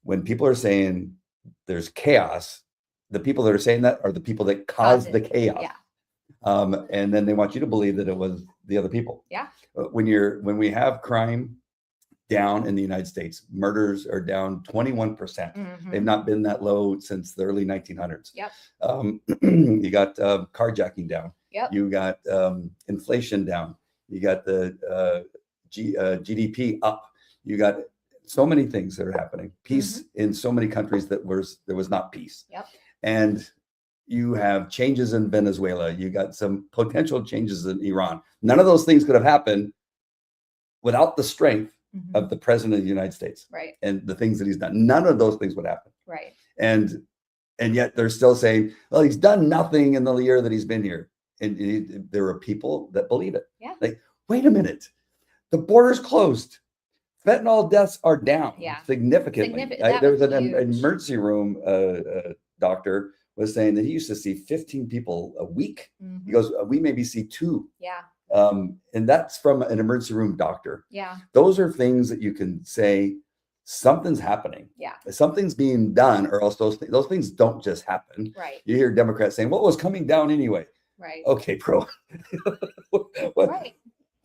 when people are saying there's chaos, the people that are saying that are the people that caused the chaos. Yeah. And then they want you to believe that it was the other people. Yeah. When we have crime down in the United States, murders are down 21%. They've not been that low since the early 1900s. Yep. You got carjacking down. Yep. You got inflation down. You got the GDP up. You got so many things that are happening. Peace in so many countries there was not peace. Yep. And you have changes in Venezuela. You got some potential changes in Iran. None of those things could have happened without the strength of the president of the United States, right? And the things that he's done. None of those things would happen, right? And yet they're still saying, well, he's done nothing in the year that he's been here. And there are people that believe it. Yeah. Like, wait a minute, the border's closed. Fentanyl deaths are down significantly. There was an emergency room doctor was saying that he used to see 15 people a week. He goes, we maybe see 2. Yeah. And that's from an emergency room doctor. Yeah. Those are things that you can say something's happening. Yeah. Something's being done, or else those things don't just happen. Right. You hear Democrats saying, "What was coming down anyway?" Right. Okay, bro. Right.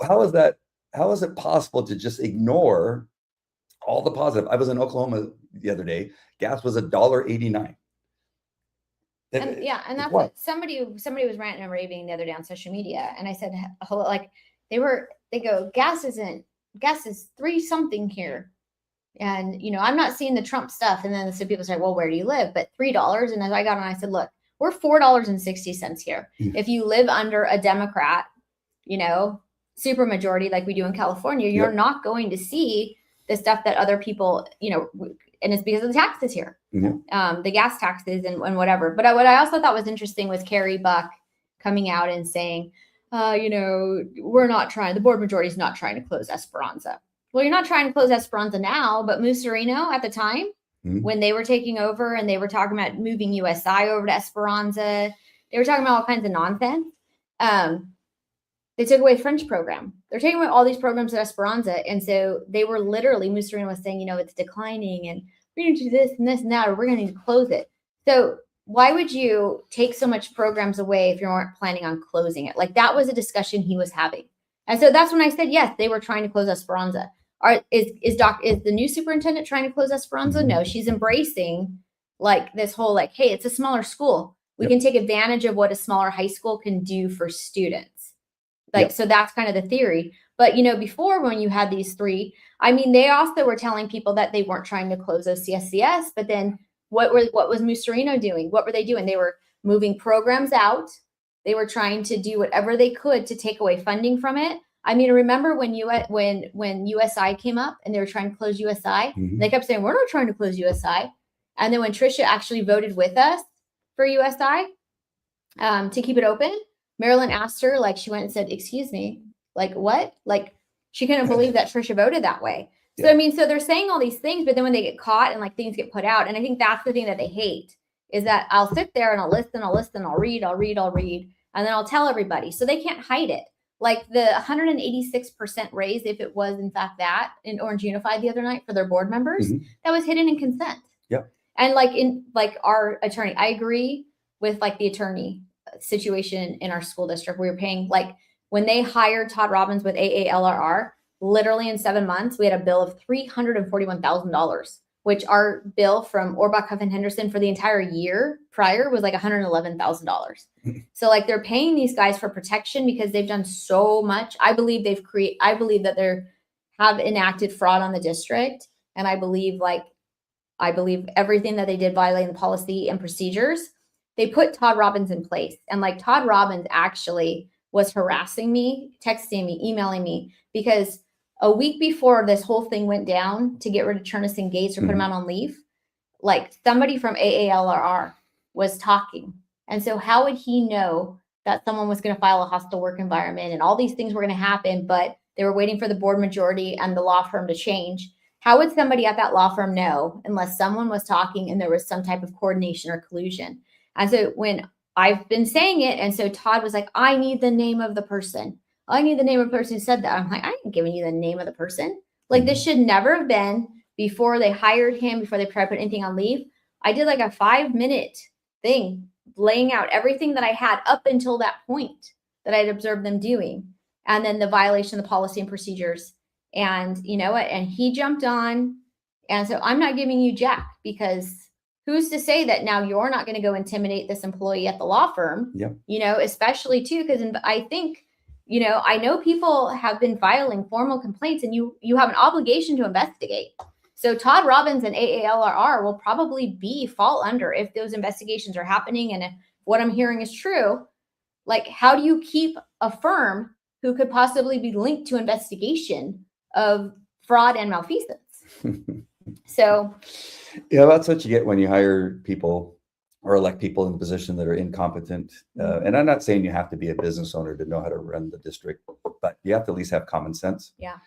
How is that? How is it possible to just ignore all the positive? I was in Oklahoma the other day. Gas was $1.89. And that's what somebody was ranting and raving the other day on social media, and I said, like, they go, gas is 3 something here, and I'm not seeing the Trump stuff, and then some people say, well, where do you live? But $3, and as I got on, I said, look, we're $4.60 here. If you live under a Democrat, super majority like we do in California, you're not going to see the stuff that other people, and it's because of the taxes here, the gas taxes and whatever. But what I also thought was interesting was Carrie Buck coming out and saying, the board majority is not trying to close Esperanza. Well, you're not trying to close Esperanza now, but Mussolino at the time, when they were taking over and they were talking about moving USI over to Esperanza, they were talking about all kinds of nonsense. They took away French program. They're taking away all these programs at Esperanza. And so they were literally, Mussolino was saying, it's declining and we're going to do this and this and that, or we're going to need to close it. So why would you take so much programs away if you weren't planning on closing it? Like, that was a discussion he was having. And so that's when I said, yes, they were trying to close Esperanza. Is the new superintendent trying to close Esperanza? No, she's embracing like this whole, like, hey, it's a smaller school. We can take advantage of what a smaller high school can do for students. So that's kind of the theory. But, before, when you had these 3, they also were telling people that they weren't trying to close OCSCS, but then what was Mussolino doing? What were they doing? They were moving programs out. They were trying to do whatever they could to take away funding from it. Remember when USI came up and they were trying to close USI? They kept saying, we're not trying to close USI. And then when Tricia actually voted with us for USI to keep it open, Marilyn asked her, like, she went and said, excuse me, like, what? Like, she couldn't believe that Tricia voted that way. So, so they're saying all these things, but then when they get caught and like things get put out, and I think that's the thing that they hate, is that I'll sit there and I'll listen, I'll read, and then I'll tell everybody. So they can't hide it. Like the 186% raise, if it was in fact that in Orange Unified the other night for their board members, that was hidden in consent. Yeah. And like our attorney, I agree with like the attorney situation in our school district. We were paying, like, when they hired Todd Robbins with AALRR, literally in 7 months, we had a bill of $341,000, which our bill from Orbach, Huff, and Henderson for the entire year prior was like $111,000. So like, they're paying these guys for protection because they've done so much. I believe that they have enacted fraud on the district. And I believe everything that they did violating the policy and procedures. They put Todd Robbins in place, and like Todd Robbins actually was harassing me, texting me, emailing me, because a week before this whole thing went down to get rid of Turnus Gates or put him out on leave, like somebody from AALRR was talking. And so how would he know that someone was going to file a hostile work environment and all these things were going to happen, but they were waiting for the board majority and the law firm to change? How would somebody at that law firm know unless someone was talking and there was some type of coordination or collusion? And so when I've been saying it, and so Todd was like, I need the name of the person. I need the name of the person who said that. I'm like, I ain't giving you the name of the person. Like, this should never have been before they hired him, before they tried to put anything on leave. I did like a 5-minute thing laying out everything that I had up until that point that I'd observed them doing. And then the violation of the policy and procedures. And you know what? And he jumped on. And so I'm not giving you jack, because who's to say that now you're not going to go intimidate this employee at the law firm? Yeah. Especially too, because I think, I know people have been filing formal complaints, and you have an obligation to investigate. So Todd Robbins and AALRR will probably fall under if those investigations are happening. And if what I'm hearing is true, like, how do you keep a firm who could possibly be linked to investigation of fraud and malfeasance? So, that's what you get when you hire people or elect people in a position that are incompetent. And I'm not saying you have to be a business owner to know how to run the district, but you have to at least have common sense. Yeah.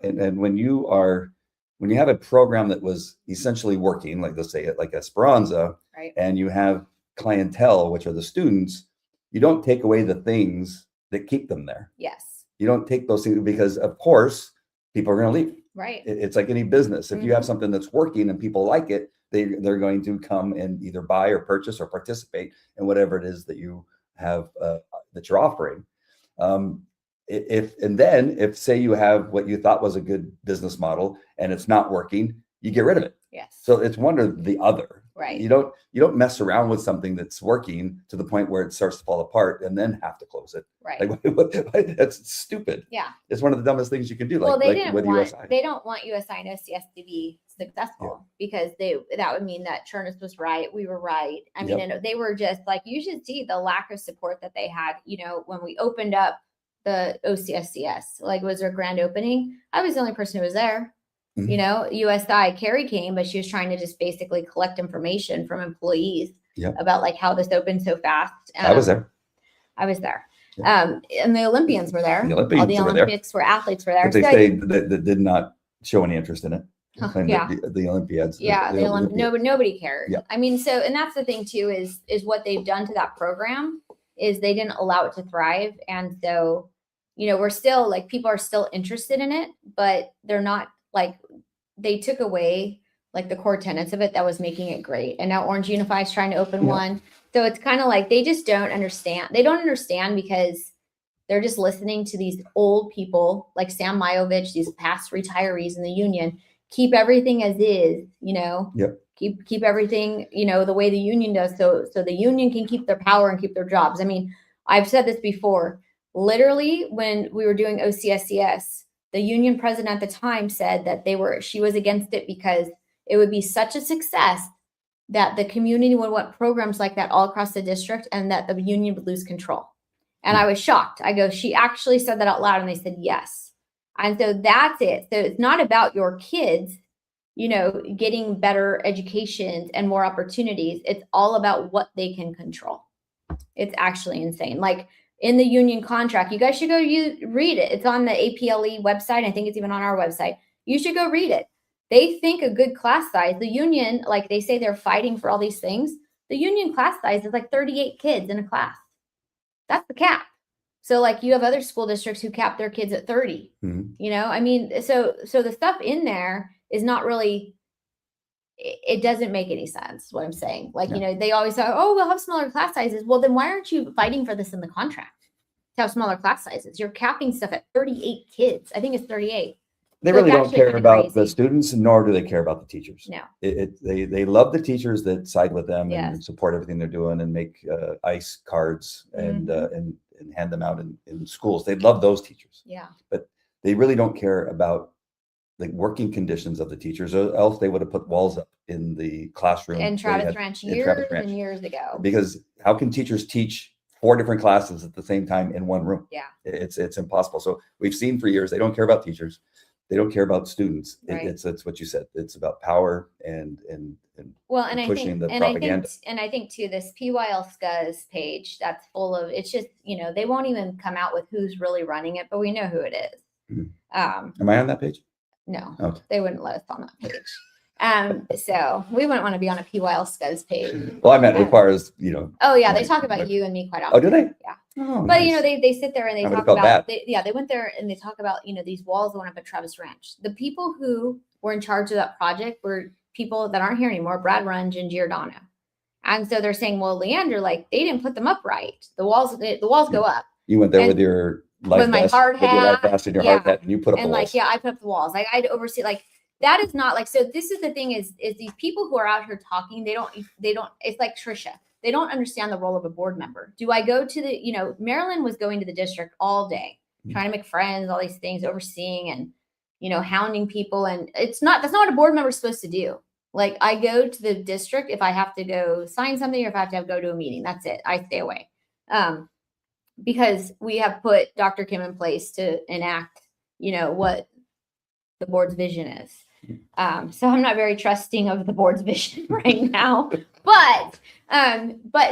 And when you have a program that was essentially working, like let's say it like Esperanza, right, and you have clientele, which are the students, you don't take away the things that keep them there. Yes. You don't take those things, because of course people are going to leave. Right. It's like any business. If you have something that's working and people like it, they're going to come and either buy or purchase or participate in whatever it is that you have that you're offering. If say you have what you thought was a good business model and it's not working, you get rid of it. Yes. So it's one or the other. Right. You don't mess around with something that's working to the point where it starts to fall apart and then have to close it. Right. Like, that's stupid. Yeah. It's one of the dumbest things you can do. Well, Like with USI. They don't want USI and OCS to be successful because that would mean that Chernus was right. We were right. I mean, and they were just like, you should see the lack of support that they had, when we opened up the OCSCS, like was their grand opening. I was the only person who was there. USI, Carrie came, but she was trying to just basically collect information from employees about like how this opened so fast. I was there. Yeah. And the Olympians were there. All the Olympics were athletes were there. But they say that did not show any interest in it. The Olympiads. Yeah. Nobody cared. Yeah. I mean, and that's the thing too, is what they've done to that program is they didn't allow it to thrive. And so, we're still like, people are still interested in it, but they're not like, they took away like the core tenets of it that was making it great. And now Orange Unify is trying to open one. So it's kind of like, they just don't understand. They don't understand because they're just listening to these old people like Sam Majovich, these past retirees in the union, keep everything as is, keep everything, the way the union does. So the union can keep their power and keep their jobs. I mean, I've said this before, literally when we were doing OCSCS, the union president at the time said that she was against it because it would be such a success that the community would want programs like that all across the district and that the union would lose control. And I was shocked. I go, she actually said that out loud, and they said yes. And so that's it. So it's not about your kids, getting better educations and more opportunities. It's all about what they can control. It's actually insane. Like in the union contract, you guys should go read it. It's on the APLE website. I think it's even on our website. You should go read it. They think a good class size, the union, like they say they're fighting for all these things. The union class size is like 38 kids in a class. That's the cap. So like you have other school districts who cap their kids at 30, I mean, so the stuff in there is not really, it doesn't make any sense, what I'm saying. Like, they always say, oh, we'll have smaller class sizes. Well, then why aren't you fighting for this in the contract to have smaller class sizes? You're capping stuff at 38 kids. I think it's 38. They really don't care about the students, nor do they care about the teachers. No. They love the teachers that side with them and support everything they're doing and make ICE cards and hand them out in schools. They love those teachers. Yeah. But they really don't care about the working conditions of the teachers, or else they would have put walls up in the classroom. In Travis Ranch and years ago. Because how can teachers teach 4 different classes at the same time in one room? Yeah. It's impossible. So we've seen for years, they don't care about teachers. They don't care about students. Right. It's what you said. It's about power and pushing the propaganda. I think too, this PYLUSD page that's full of, it's just, they won't even come out with who's really running it, but we know who it is. Mm-hmm. Am I on that page? No, okay. They wouldn't let us on that page. So we wouldn't want to be on a PYLUSD page. Well, I meant it requires, Oh yeah, they talk about you and me quite often. Oh, do they? Yeah. Oh, but nice. They sit there and they talk about they went there and they talk about these walls that went up at Travis Ranch. The people who were in charge of that project were people that aren't here anymore, Brad Runge and Giordano. And so they're saying, well, Leandra, like they didn't put them up right. The walls go up. You went there with your life vest, hard hat, with your life vest and your hard hat, and you put up the walls. I put up the walls. Like I'd oversee like. That is not like, so this is the thing is these people who are out here talking, they don't, it's like Trisha. They don't understand the role of a board member. Do I go to the, Marilyn was going to the district all day, trying to make friends, all these things, overseeing and, hounding people. And that's not what a board member is supposed to do. Like I go to the district if I have to go sign something or if I have to go to a meeting, that's it. I stay away. Because we have put Dr. Kim in place to enact, what the board's vision is. So I'm not very trusting of the board's vision right now, but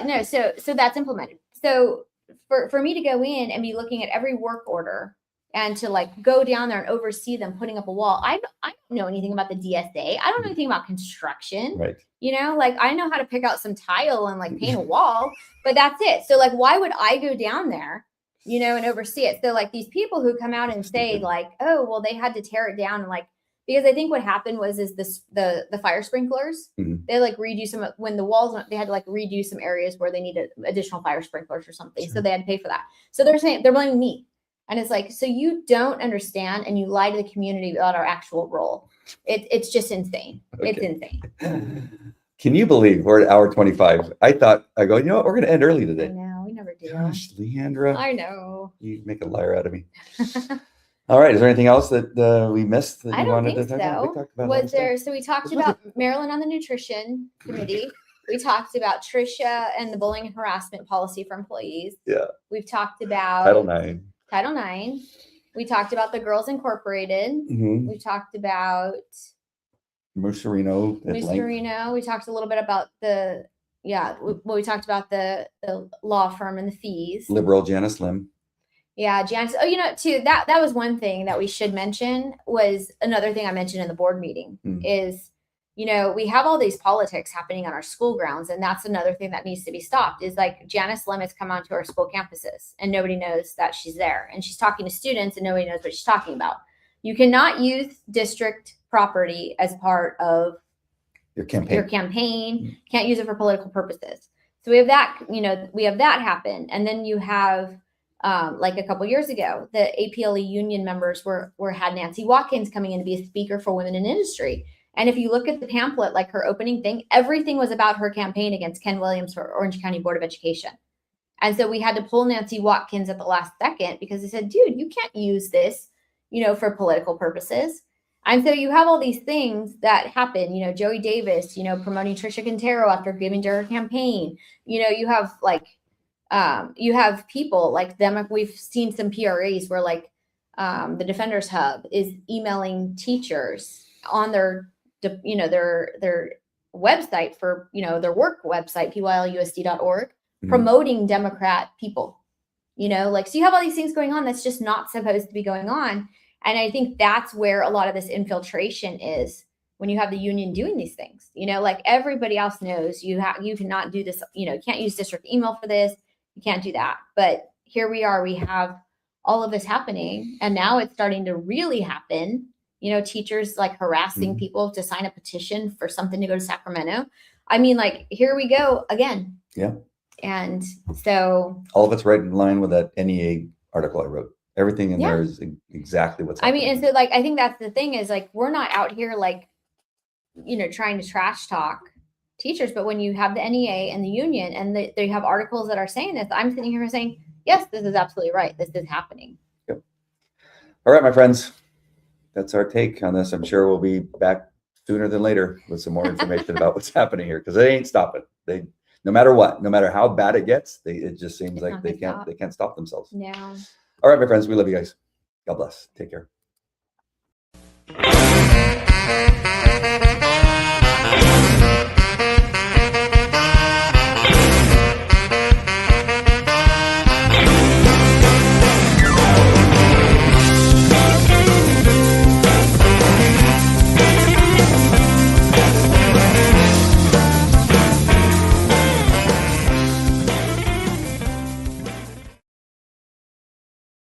no, so that's implemented. So for me to go in and be looking at every work order and to like go down there and oversee them putting up a wall, I don't know anything about the DSA. I don't know anything about construction. Right. Like I know how to pick out some tile and like paint a wall, but that's it. So like, why would I go down there, and oversee it? So like these people who come out and say like, oh, well, they had to tear it down and like, because I think what happened was the fire sprinklers, they like redo some, when the walls went, they had to like redo some areas where they needed additional fire sprinklers or something. Sure. So they had to pay for that. So they're saying, they're blaming me. And it's like, so you don't understand and you lie to the community about our actual role. It's just insane. Okay. It's insane. Can you believe we're at hour 25? I go, you know what? We're going to end early I today. know, we never do. Gosh, Leandra. I know. You make a liar out of me. All right. Is there anything else that we missed that I you don't wanted think to talk about? We so. talked about Was there? So we talked about Marilyn on the nutrition committee. We talked about Tricia and the bullying and harassment policy for employees. Yeah. We've talked about Title IX. Title IX. We talked about the Girls Incorporated. Mm-hmm. We talked about Musarino. Musarino. We talked a little bit about we talked about the law firm and the fees. Liberal Janice Lim. Yeah, Janice. Oh, too, that was one thing that we should mention, was another thing I mentioned in the board meeting is, we have all these politics happening on our school grounds. And that's another thing that needs to be stopped, is like Janice Lim has come onto our school campuses and nobody knows that she's there, and she's talking to students and nobody knows what she's talking about. You cannot use district property as part of your campaign. Can't use it for political purposes. So we have that, happen. And then you have, like a couple years ago, the APLE union members had Nancy Watkins coming in to be a speaker for women in industry. And if you look at the pamphlet, like her opening thing, everything was about her campaign against Ken Williams for Orange County Board of Education. And so we had to pull Nancy Watkins at the last second because they said, dude, you can't use this, for political purposes. And so you have all these things that happen, Joey Davis, promoting Tricia Quintero after giving to her campaign. You have you have people like them. We've seen some PRAs where like the Defenders Hub is emailing teachers on their website for, their work website, PYLUSD.org, promoting Democrat people, so you have all these things going on that's just not supposed to be going on. And I think that's where a lot of this infiltration is, when you have the union doing these things, like everybody else knows you cannot do this, you can't use district email for this. You can't do that. But here we are, we have all of this happening, and now it's starting to really happen. Teachers like harassing people to sign a petition for something to go to Sacramento. I mean, like, here we go again. Yeah. And so all of it's right in line with that NEA article I wrote. Everything in there is exactly what's happening. I mean, and so like, I think that's the thing is like, we're not out here like, trying to trash talk teachers, but when you have the NEA and the union and they have articles that are saying this, I'm sitting here saying, yes, this is absolutely right. This is happening. Yep. All right, my friends, that's our take on this. I'm sure we'll be back sooner than later with some more information about what's happening here, because they ain't stopping. No matter what, no matter how bad it gets, it just seems like they can't stop themselves. No. All right, my friends, we love you guys. God bless. Take care.